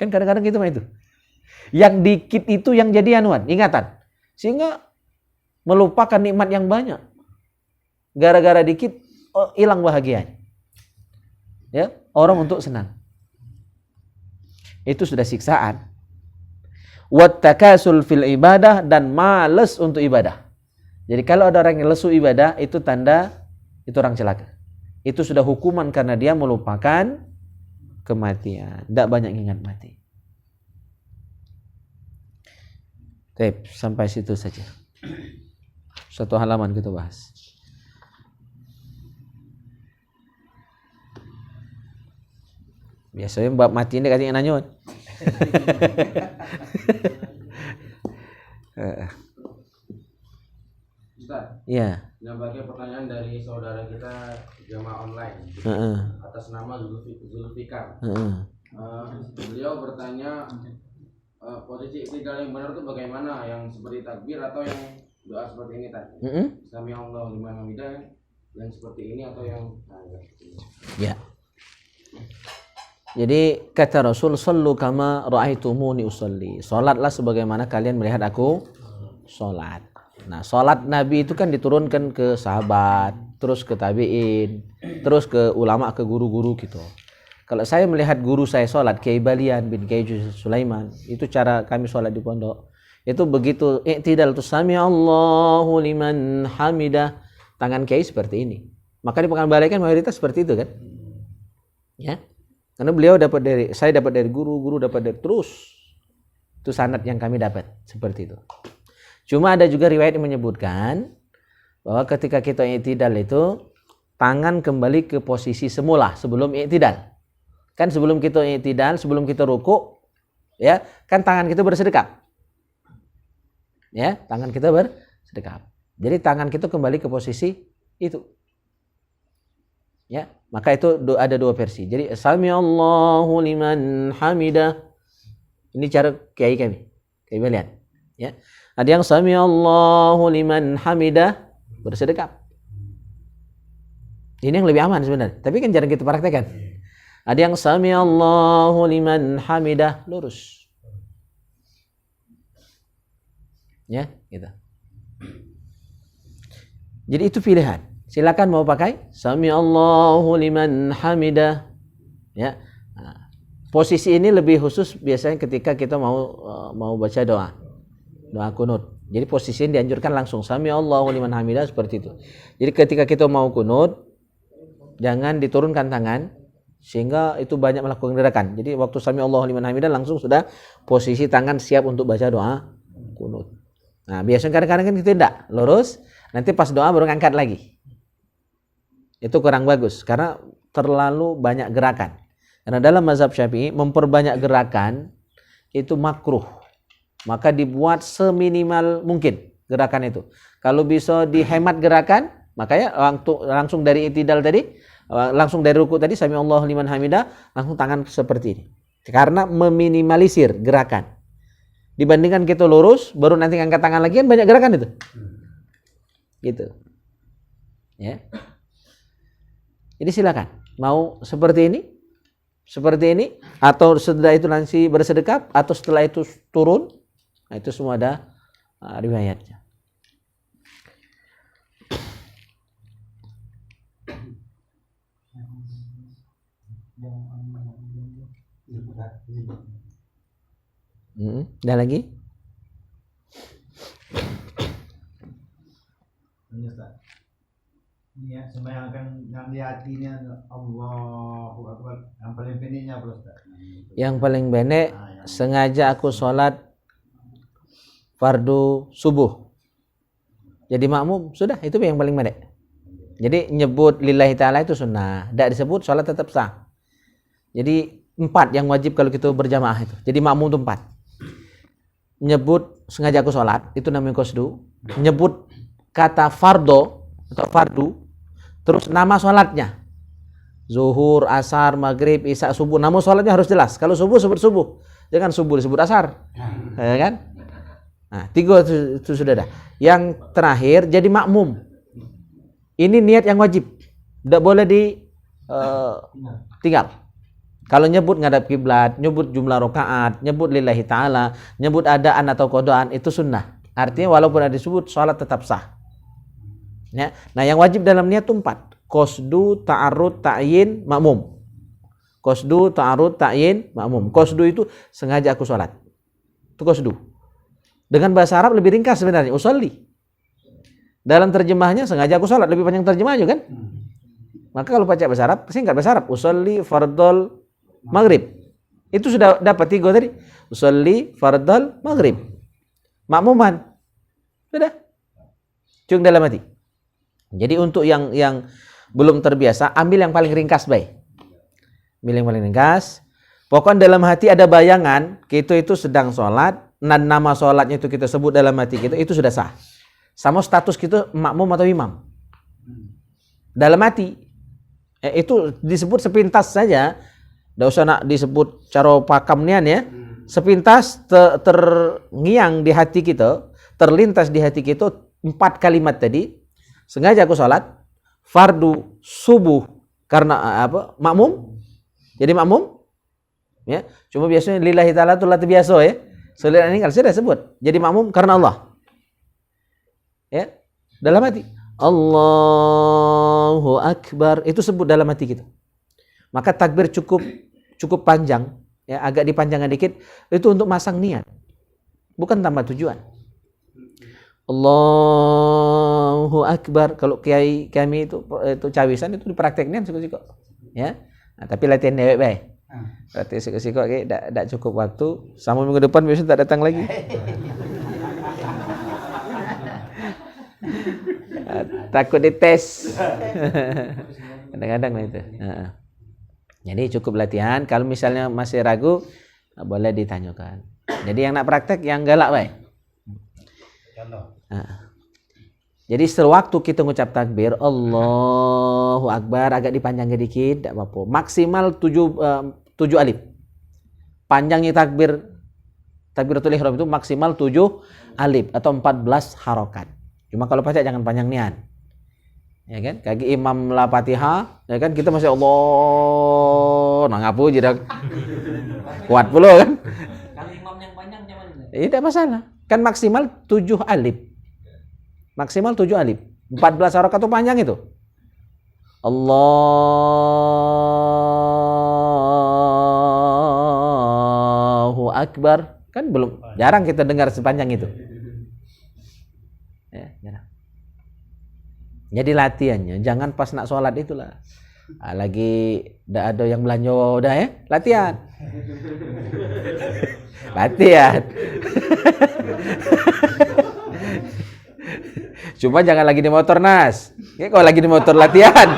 Kan kadang-kadang gitu mah itu. Yang dikit itu yang jadi anuan, ingatan. Sehingga melupakan nikmat yang banyak. Gara-gara dikit hilang bahagianya. Ya, orang untuk senang. Itu sudah siksaan. Wattakasul fil ibadah, dan malas untuk ibadah. Jadi kalau ada orang yang lesu ibadah, itu tanda itu orang celaka. Itu sudah hukuman karena dia melupakan kematian. Tidak banyak ingat mati. Baik, sampai situ saja. Satu halaman kita bahas. Biasanya bab mati ini katanya nanya. Ustaz, Iya. nampaknya pertanyaan dari saudara kita jamaah online atas nama Zulfikar. Beliau bertanya posisi iktidal yang benar itu bagaimana, yang seperti takbir atau yang doa seperti ini tadi? Sami Allahu liman hamidah, yang seperti ini atau yang Ya. Jadi kata Rasul, sallu kama ra'aitumuni usalli. Salatlah sebagaimana kalian melihat aku salat. Nah, salat Nabi itu kan diturunkan ke sahabat, terus ke tabi'in, terus ke ulama, ke guru-guru gitu. Kalau saya melihat guru saya salat, Kiai Balian bin Kiai Sulaiman, itu cara kami salat di pondok. Itu begitu i'tidal, itu sami Allahu liman hamidah, tangan Kiai seperti ini. Maka di Pekanbaru kan mayoritas seperti itu kan? Ya. Karena beliau saya dapat dari guru dapat dari terus. Itu sanad yang kami dapat seperti itu. Cuma ada juga riwayat yang menyebutkan bahwa ketika kita i'tidal itu tangan kembali ke posisi semula sebelum i'tidal. Kan sebelum kita i'tidal, sebelum kita ruku, ya, kan tangan kita bersedekap. Ya, tangan kita bersedekap. Jadi tangan kita kembali ke posisi itu. Ya, maka itu ada 2 versi. Jadi sami Allahu liman hamidah. Ini cara kiai kami. Kiai Balian, ya. Ada yang sami Allahu liman hamidah bersedekap. Ini yang lebih aman sebenarnya. Tapi kan jarang kita praktekkan. Ada yang sami Allahu liman hamidah lurus. Ya, gitu. Jadi itu pilihan. Silakan mau pakai sami Allahu liman hamidah. Ya. Nah, posisi ini lebih khusus biasanya ketika kita mau baca doa kunut. Jadi posisi ini dianjurkan langsung sami Allahu liman hamidah seperti itu. Jadi ketika kita mau kunut, jangan diturunkan tangan sehingga itu banyak melakukan gerakan. Jadi waktu sami Allahu liman hamidah langsung sudah posisi tangan siap untuk baca doa kunut. Nah, biasanya kadang-kadang kan kita tidak lurus, nanti pas doa baru ngangkat lagi. Itu kurang bagus karena terlalu banyak gerakan. Karena dalam mazhab Syafi'i memperbanyak gerakan itu makruh. Maka dibuat seminimal mungkin gerakan itu. Kalau bisa dihemat gerakan, makanya langsung dari i'tidal tadi, langsung dari ruku tadi sami Allahu liman hamidah, langsung tangan seperti ini. Karena meminimalisir gerakan. Dibandingkan kita lurus baru nanti angkat tangan lagi kan banyak gerakan itu. Gitu. Ya. Jadi silakan. Mau seperti ini seperti ini, atau setelah itu nanti bersedekap, atau setelah itu turun. Nah, itu semua ada riwayatnya. Ada lagi? Ini Ustaz. Ini ya, sembahyangkan yang di hatinya Allahu Akbar. Yang paling pendeknya apa Ustaz? Yang paling pendek, sengaja aku sholat fardu subuh. Jadi makmum, sudah, itu yang paling pendek. Jadi nyebut lillahi ta'ala itu sunnah. Tidak disebut, sholat tetap sah. Jadi 4 yang wajib kalau kita berjamaah itu. Jadi makmum itu 4. Nyebut sengaja aku sholat, itu namanya qasdu. Nyebut kata fardo atau fardu, terus nama sholatnya. Zuhur, asar, maghrib, isya, subuh. Nama sholatnya harus jelas. Kalau subuh sebut subuh, jangan subuh disebut asar. Ya kan? Nah, 3 itu sudah ada. Yang terakhir jadi makmum. Ini niat yang wajib. Tidak boleh tinggal. Kalau nyebut ngadap kiblat, nyebut jumlah rakaat, nyebut lillahi ta'ala, nyebut adaan atau qadaan, itu sunnah. Artinya walaupun ada disebut, sholat tetap sah. Ya. Nah, yang wajib dalam niat itu 4. Qasdu, ta'arud, ta'yin, makmum. Qasdu, ta'arud, ta'yin, makmum. Qasdu itu sengaja aku sholat. Itu qasdu. Dengan bahasa Arab lebih ringkas sebenarnya, usolli. Dalam terjemahnya sengaja aku sholat, lebih panjang terjemah juga kan? Maka kalau baca bahasa Arab, singkat bahasa Arab, usolli fardol maghrib. Itu sudah dapat 3 tadi. Usolli fardol maghrib. Makmuman. Sudah. Cung dalam hati. Jadi untuk yang belum terbiasa, ambil yang paling ringkas baik. Ambil yang paling ringkas. Pokoknya dalam hati ada bayangan, kita itu sedang sholat, dan nama sholatnya itu kita sebut dalam hati kita, itu sudah sah. Sama status kita makmum atau imam. Dalam hati. Itu disebut sepintas saja. Tidak usah nak disebut cara pakamnian ya. Sepintas terngiang di hati kita, terlintas di hati kita 4 kalimat tadi. Sengaja aku sholat fardu subuh karena apa? Makmum. Jadi makmum. Ya, cuma biasanya lillahi ta'ala itu latih biasa ya. Selain ini kalau sudah sebut. Jadi makmum karena Allah. Ya, dalam hati. Allahu Akbar, itu sebut dalam hati kita. Maka takbir cukup panjang, ya, agak dipanjangkan dikit, itu untuk masang niat. Bukan tambah tujuan. Allahu Akbar, kalau kiai kami itu cawisan itu dipraktekkan siko-siko. Ya. Nah, tapi latihan dewek bae. Berarti siko-siko tidak cukup waktu, sama minggu depan biasanya tak datang lagi. Takut dites. Kadang-kadang lah itu. Jadi cukup latihan. Kalau misalnya masih ragu, boleh ditanyakan. Jadi yang nak praktek yang galak baik. Jadi sewaktu kita ngucap takbir Allahu Akbar agak dipanjangkan dikit, tidak apa-apa. Maksimal 7 alif. Panjangnya takbiratul ihram itu maksimal 7 alif atau 14 harokat. Cuma kalau baca jangan panjang niat. Ya kan? Kaki imam la Fatihah, ya kan kita masih Allah, nah ngapu jadi kuat pula kan? Kalau imam yang panjang jangan. Tidak masalah. Kan maksimal 7 alif. Maksimal 7 alif. 14 harokat itu panjang itu. Allahu Akbar. Kan belum, jarang kita dengar sepanjang itu. Ya, jarang. Jadi latihannya jangan pas nak sholat itulah. Lagi tidak ada yang belanja udah ya, latihan. Latihan. Cuma jangan lagi di motor Nas. Ya, kalau lagi di motor latihan.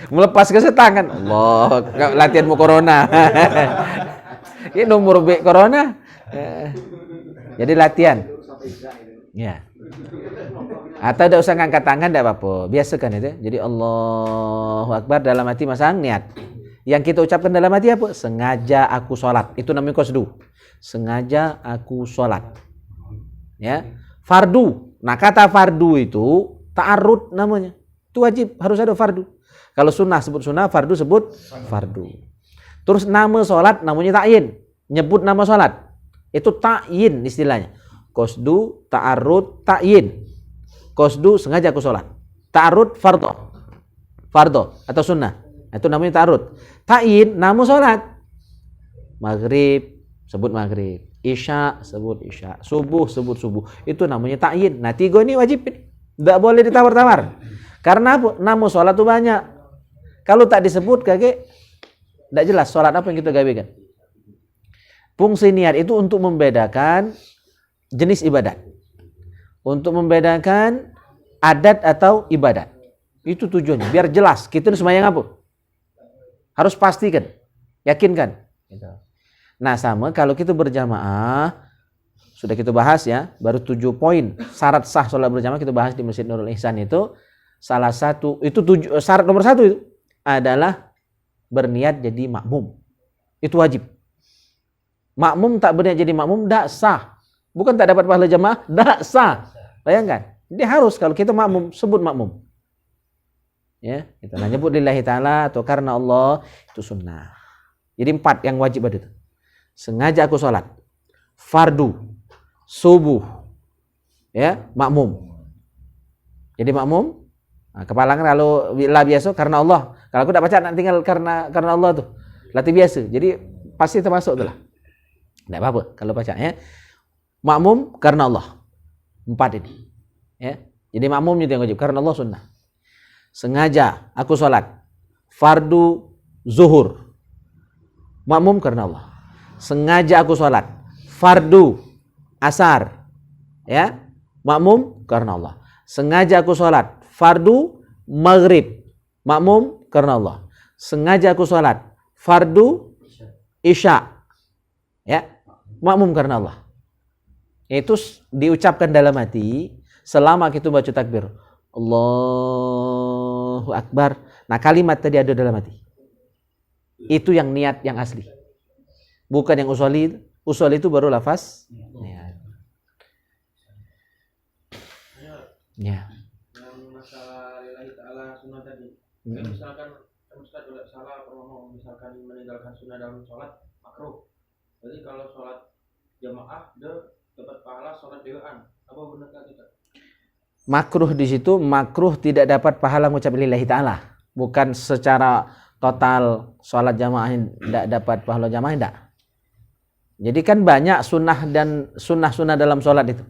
Melepas ke setangan. Allah, latihan mau corona. Ini nomor B corona. Jadi latihan. Ya. Atau tidak usah ngangkat tangan, tidak apa-apa. Biasakan itu. Jadi Allahu Akbar dalam hati masang niat. Yang kita ucapkan dalam hati apa? Sengaja aku sholat. Itu namanya qasdu. Sengaja aku sholat. Ya. Fardu. Nah kata fardu itu ta'arud namanya. Itu wajib. Harus ada fardu. Kalau sunnah sebut sunnah, fardu sebut fardu. Terus nama sholat namanya ta'yin. Nyebut nama sholat. Itu ta'yin istilahnya. Qasdu, ta'arud, ta'yin. Qasdu sengaja aku sholat. Ta'arud fardu. Fardu atau sunnah. Itu namanya ta'arud. Ta'yin nama sholat. Maghrib sebut maghrib. Isya sebut isya. Subuh sebut subuh. Itu namanya ta'yin. Nah 3 ini wajib. Tidak boleh ditawar-tawar. Karena apa? Nama sholat itu banyak. Kalau tak disebut kakek, tidak jelas sholat apa yang kita gawekan. Fungsi niat itu untuk membedakan jenis ibadat. Untuk membedakan adat atau ibadat. Itu tujuannya. Biar jelas kita ini sembahyang apa. Harus pastikan. Yakinkan. Nah sama kalau kita berjamaah. Sudah kita bahas ya. Baru 7 poin. Syarat sah sholat berjamaah kita bahas di Masjid Nurul Ihsan itu. Salah satu. Itu syarat nomor 1 itu. Adalah berniat jadi makmum. Itu wajib. Makmum tak berniat jadi makmum, tak sah. Bukan tak dapat pahala jamaah, tak sah. Bayangkan. Dia harus kalau kita makmum, sebut makmum. Ya, kita nyebut lillahi ta'ala atau karena Allah, itu sunnah. Jadi 4 yang wajib ada itu. Sengaja aku sholat. Fardu. Subuh. Ya, makmum. Jadi makmum. Nah, kepalangan kalau biasa karena Allah. Kalau aku tak baca nak tinggal karena Allah tuh. Latih biasa. Jadi pasti termasuk tu lah. Tak apa-apa kalau baca ya. Makmum karena Allah. 4 ini. Ya. Jadi makmumnya yang wajib karena Allah sunnah. Sengaja aku sholat. Fardu zuhur. Makmum karena Allah. Sengaja aku sholat. Fardu asar. Ya. Makmum karena Allah. Sengaja aku sholat. Fardu maghrib. Makmum karena Allah. Sengaja aku sholat. Fardu isya. Ya. Makmum karena Allah. Itu diucapkan dalam hati selama kita baca takbir. Allahu Akbar. Nah kalimat tadi ada dalam hati. Itu yang niat yang asli. Bukan yang usoli. Usoli itu baru lafaz. Ya. Yang masalah lillahi ta'ala sunnah tadi. Misalkan Ustaz boleh salah ngomong, misalkan meninggalkan sunnah dalam sholat makruh. Jadi kalau sholat jamaah dia dapat pahala sholat dewaan. Apa benar kita? Makruh di situ, makruh tidak dapat pahala mengucap lillahi ta'ala. Bukan secara total sholat jamaah tidak dapat pahala jamaah, tidak. Jadi kan banyak sunnah dan sunnah-sunnah dalam sholat itu.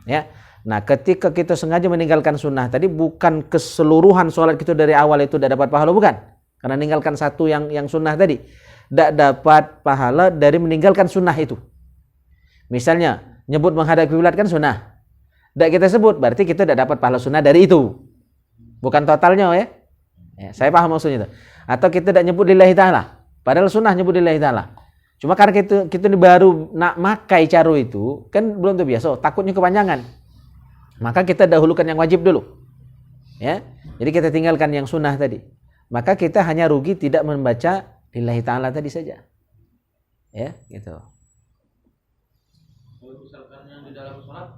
Ya. Nah ketika kita sengaja meninggalkan sunnah tadi, bukan keseluruhan sholat kita dari awal itu tidak dapat pahala, bukan. Karena meninggalkan satu yang sunnah tadi. Tidak dapat pahala dari meninggalkan sunnah itu. Misalnya, nyebut menghadap kiblat kan sunnah. Tidak kita sebut, berarti kita tidak dapat pahala sunnah dari itu. Bukan totalnya ya. Ya saya paham maksudnya itu. Atau kita tidak nyebut lillahi ta'ala. Padahal sunnah nyebut lillahi ta'ala. Cuma karena kita ini baru nak makai cara itu, kan belum terbiasa, takutnya kepanjangan. Maka kita dahulukan yang wajib dulu. Ya. Jadi kita tinggalkan yang sunnah tadi. Maka kita hanya rugi tidak membaca lillahi ta'ala tadi saja. Ya, gitu. Kalau misalkan yang di dalam sholat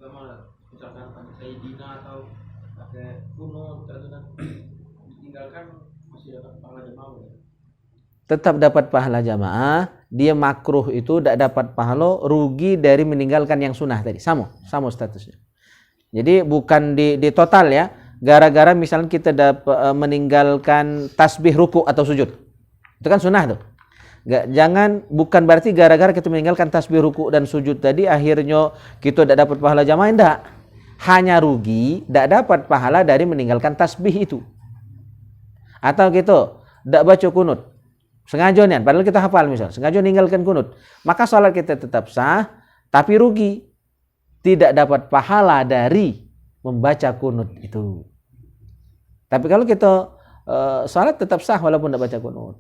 bagaimana? Misalkan pakai sayyidina atau pakai kunut atau ditinggalkan masih dapat pahala jamaah ya? Tetap dapat pahala jamaah. Dia makruh itu tidak dapat pahala, rugi dari meninggalkan yang sunnah tadi. Sama statusnya. Jadi bukan di total ya. Gara-gara misalnya kita meninggalkan tasbih ruku atau sujud. Itu kan sunnah tuh. Bukan berarti gara-gara kita meninggalkan tasbih ruku dan sujud tadi akhirnya kita tidak dapat pahala jamaah, enggak. Hanya rugi, tidak dapat pahala dari meninggalkan tasbih itu. Atau kita tidak baca kunut. Sengaja nih, padahal kita hafal misalnya, sengaja meninggalkan kunut. Maka sholat kita tetap sah, tapi rugi. Tidak dapat pahala dari membaca kunut itu. Tapi kalau kita sholat tetap sah walaupun tidak baca kunut.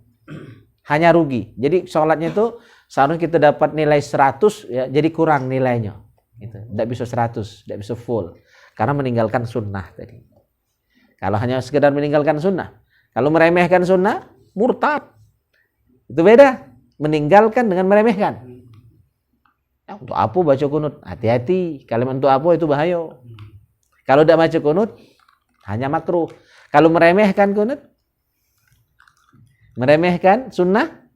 Hanya rugi. Jadi sholatnya itu seharusnya kita dapat nilai 100 ya, jadi kurang nilainya. Gitu. Tidak bisa 100, tidak bisa full. Karena meninggalkan sunnah tadi. Kalau hanya sekedar meninggalkan sunnah. Kalau meremehkan sunnah, murtad. Itu beda. Meninggalkan dengan meremehkan. Ya, untuk apa baca kunut? Hati-hati. Kalau untuk apa itu bahaya. Kalau tidak baca kunut, hanya makruh. Kalau meremehkan kunut, meremehkan sunnah,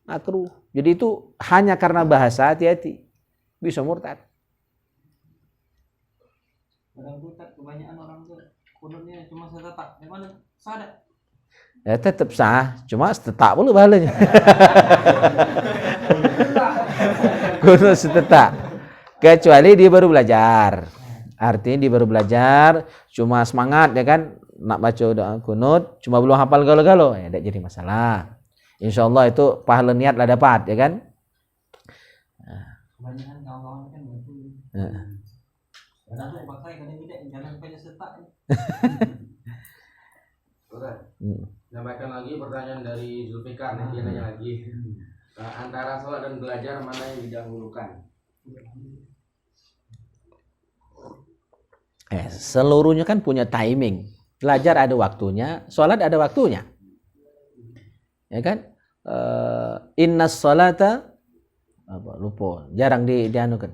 makruh. Jadi itu hanya karena bahasa, hati-hati. Bisa murtad. Kadang tuh kebanyakan orang tuh kunutnya cuma setetak. Gimana? Sadar. Ya tetap sah, cuma setetak pula pahalanya. Kunut setetak. Kecuali dia baru belajar. Artinya dia baru belajar, cuma semangat ya kan, nak baca doa kunut, cuma belum hafal galo-galo, ya tidak jadi masalah. Insyaallah itu pahala niat lah dapat ya kan. Kebanyakan kawan-kawan kan begitu. Kadang tuh pakai, kadang tidak, jangan pakai setak. Ustaz, nambahkan lagi pertanyaan dari Zulfikar, nanti nanya lagi. Antara sholat dan belajar mana yang didahulukan? Seluruhnya kan punya timing. Belajar ada waktunya, sholat ada waktunya. Ya kan? Innas sholata lupa, jarang dianukan.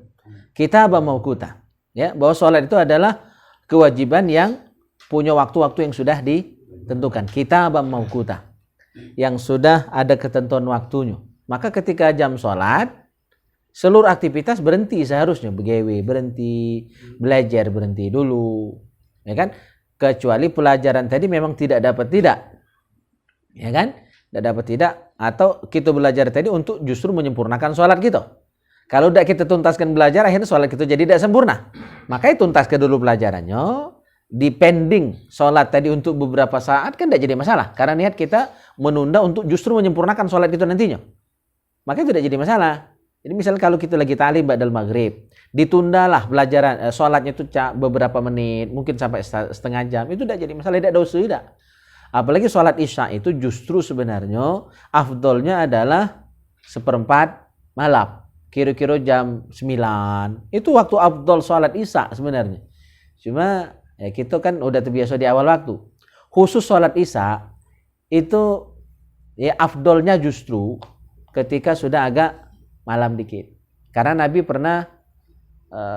Kitabam mauquta. Ya, bahwa sholat itu adalah kewajiban yang punya waktu-waktu yang sudah ditentukan. Kitabam mauquta. Yang sudah ada ketentuan waktunya. Maka ketika jam sholat, seluruh aktivitas berhenti seharusnya. Begawe berhenti, belajar berhenti dulu. Ya kan? Kecuali pelajaran tadi memang tidak dapat tidak. Ya kan? Tidak dapat tidak. Atau kita belajar tadi untuk justru menyempurnakan sholat kita. Kalau tidak kita tuntaskan belajar, akhirnya sholat kita jadi tidak sempurna. Makanya tuntaskan dulu pelajarannya. Depending sholat tadi untuk beberapa saat kan tidak jadi masalah. Karena niat kita menunda untuk justru menyempurnakan sholat itu nantinya. Makanya tidak jadi masalah. Jadi misalnya kalau kita lagi ta'lim ba'dal maghrib, ditundalah pelajaran sholatnya itu beberapa menit, mungkin sampai setengah jam, itu tidak jadi masalah, tidak dosa tidak. Apalagi sholat isya itu justru sebenarnya afdolnya adalah 1/4 malam, kira-kira jam 9. Itu waktu afdol sholat isya sebenarnya. Cuma ya kita kan udah terbiasa di awal waktu. Khusus sholat isya itu ya afdolnya justru ketika sudah agak malam dikit. Karena Nabi pernah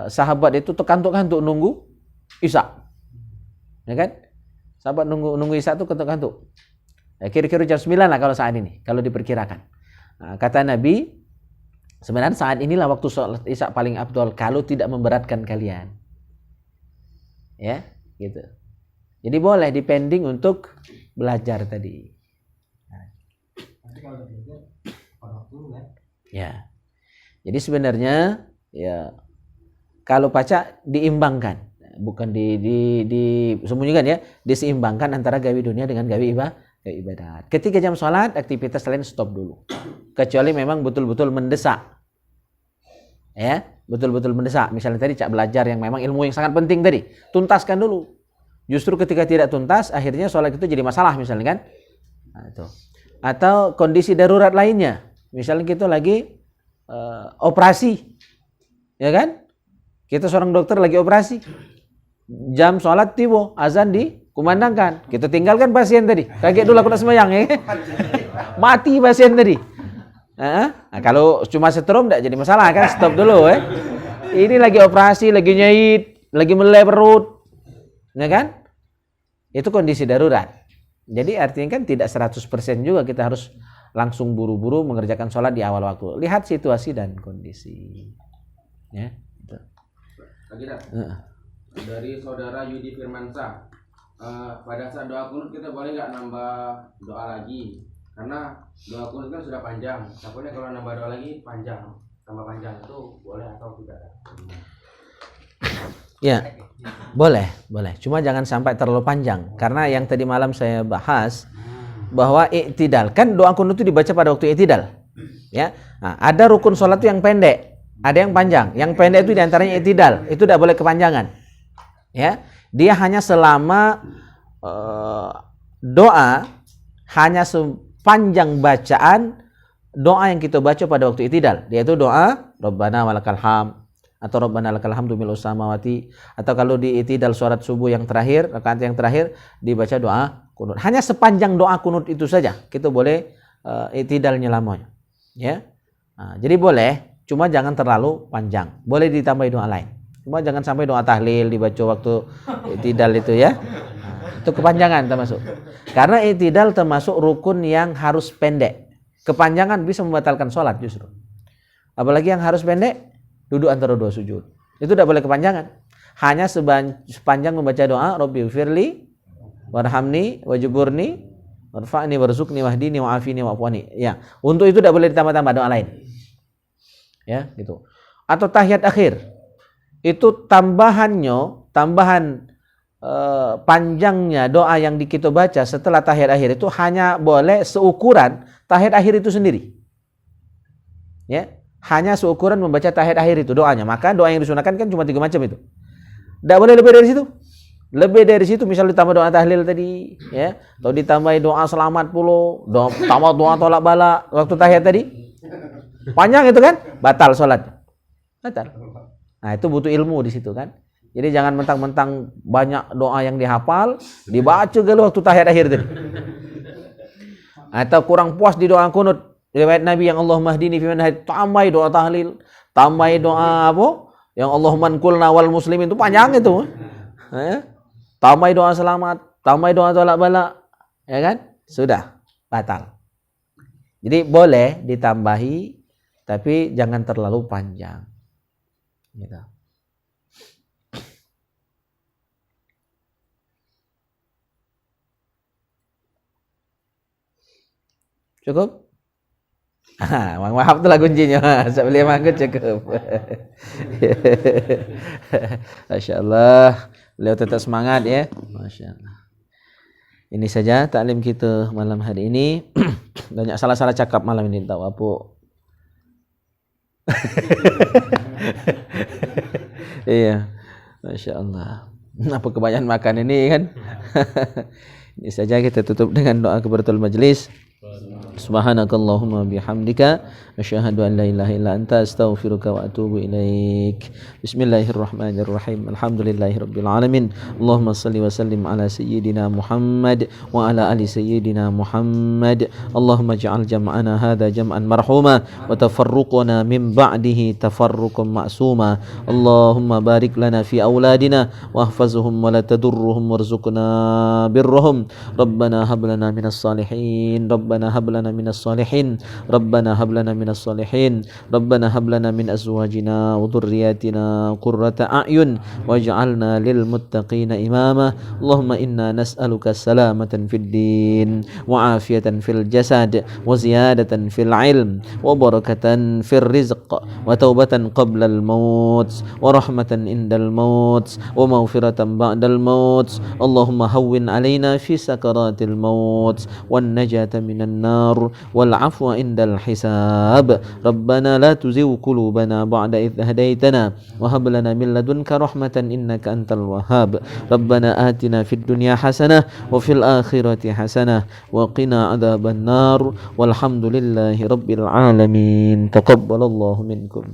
sahabat itu kantuk-kantuk nunggu isya. Ya kan? Sahabat nunggu isya itu kantuk-kantuk. Ya, kira-kira jam 9 lah kalau saat ini, kalau diperkirakan. Nah, kata Nabi, sebenarnya saat inilah waktu sholat isya paling afdol kalau tidak memberatkan kalian. Ya, gitu. Jadi boleh depending untuk belajar tadi. Tapi kalau belajar pada waktu kan. Ya. Jadi sebenarnya ya kalau baca diimbangkan, bukan disembunyikan ya, diseimbangkan antara gawe dunia dengan gawe ibadat. Ketika jam sholat, aktivitas lain stop dulu. Kecuali memang betul-betul mendesak. Ya, betul-betul mendesak. Misalnya tadi cak belajar yang memang ilmu yang sangat penting tadi, tuntaskan dulu. Justru ketika tidak tuntas, akhirnya sholat itu jadi masalah misalnya kan. Nah, itu. Atau kondisi darurat lainnya. Misalnya kita lagi operasi, ya kan? Kita seorang dokter lagi operasi, jam sholat tiba, azan dikumandangkan, kita tinggalkan pasien tadi, kaget dulu aku nak sembahyang ya, mati pasien tadi. Nah, kalau cuma setrum tidak jadi masalah kan, stop dulu ya. Ini lagi operasi, lagi nyait, lagi meleleh perut, ya kan? Itu kondisi darurat. Jadi artinya kan tidak 100% juga kita harus langsung buru-buru mengerjakan sholat di awal waktu. Lihat situasi dan kondisi. Ya. Gitu. Lagi dari saudara Yudi Firmansyah, pada saat doa kunut kita boleh nggak nambah doa lagi? Karena doa kunut kan sudah panjang. Takutnya kalau nambah doa lagi panjang, tambah panjang itu boleh atau tidak? Ya, boleh. Cuma jangan sampai terlalu panjang. Karena yang tadi malam saya bahas bahwa i'tidal, kan doa kunut itu dibaca pada waktu i'tidal. Ya. Nah, ada rukun sholat itu yang pendek, ada yang panjang. Yang pendek itu diantaranya i'tidal, itu tidak boleh kepanjangan. Ya, dia hanya selama doa hanya sepanjang bacaan doa yang kita baca pada waktu i'tidal, yaitu doa Rabbana walakal hamd atau Rabbana lakal hamdu mil'us samawati, atau kalau di i'tidal surat subuh yang terakhir, rakaat yang terakhir dibaca doa kunut. Hanya sepanjang doa kunut itu saja kita boleh i'tidalnya lamanya. Ya. Nah, jadi boleh, cuma jangan terlalu panjang. Boleh ditambah doa lain. Cuma jangan sampai doa tahlil dibaca waktu i'tidal itu ya. Nah, Itu kepanjangan termasuk. Karena i'tidal termasuk rukun yang harus pendek. Kepanjangan bisa membatalkan sholat justru. Apalagi yang harus pendek, duduk antara dua sujud. Itu tidak boleh kepanjangan. Hanya sepanjang membaca doa, Rabbi firli, warhamni, wajuburni, warfa'ni, warzuqni, wahdini, wa'afini, wa'afwani. Ya, untuk itu tidak boleh ditambah-tambah doa lain. Ya, gitu. Atau tahiyat akhir. Itu tambahan panjangnya doa yang kita baca setelah tahiyat akhir itu hanya boleh seukuran tahiyat akhir itu sendiri. Ya, hanya seukuran membaca tahiyat akhir itu doanya. Maka doa yang disunahkan kan cuma 3 macam itu. Tidak boleh lebih dari situ. Lebih dari situ misal ditambah doa tahlil tadi, ya, atau ditambah doa selamat puluh, tambah doa tolak bala waktu tahiyat tadi. Panjang itu kan? Batal sholat. Batal. Nah, itu butuh ilmu di situ kan. Jadi jangan mentang-mentang banyak doa yang dihafal, dibaca galau waktu tahiyat akhir tadi. Atau kurang puas di doa kunut. Riwayat Nabi yang Allahumma hdini fi man hadait, tambah doa tahlil, tambah doa apa? Yang Allahumma kulna wal muslimin, itu panjang itu. Tambah doa selamat, tambah doa tolak bala, ya kan? Sudah batal. Jadi boleh ditambahi, tapi jangan terlalu panjang. Gitu. Cukup? Mang Wahab itulah kuncinya. Sebelum manggut cukup. Masya Allah. Beliau tetap semangat ya. Masya Allah. Ini saja taklim kita malam hari ini. Banyak salah-salah cakap malam ini. Tahu apa? Iya. Masya Allah. Apa kebanyakan makan ini kan? Ini saja kita tutup dengan doa kibaratul majlis. Subhanakallahumma bihamdika asyhadu an la ilaha illa anta astaghfiruka wa atubu ilaik. Bismillahirrahmanirrahim. Alhamdulillahirabbil alamin. Allahumma shalli wa sallim ala sayyidina Muhammad wa ala ali sayyidina Muhammad. Allahumma ij'al jam'ana hadha jam'an marhuma wa tafarruqana min ba'dihi tafarruqan ma'suma. Allahumma barik lana fi auladina wahfazhum wa la tadurruhum warzuqna birrahum. Rabbana hab lana minas salihin. Rabbana hab lana minas salihin. Rabbana hab lana minas salihin. Rabbana hab lana min azwajina wa dhurriyyatina qurrata a'yun waj'alna lil muttaqina imama. Allahumma inna nas'aluka salamatan fid din wa afiyatan fil jasad wa ziyadatan fil ilm wa barakatan fil rizq wa taubatan qabla al maut wa rahmatan indal maut wa maghfiratan ba'dal maut. Allahumma hawwin alaina fi sakaratil maut wan najata minan النار والعفو عند الحساب. ربنا لا تزغ قلوبنا بعد إذ هديتنا وهب لنا من لدنك رحمة إنك أنت الوهاب. ربنا آتنا في الدنيا حسنة وفي الآخرة حسنة وقنا عذاب النار والحمد لله رب العالمين. تقبل الله منكم.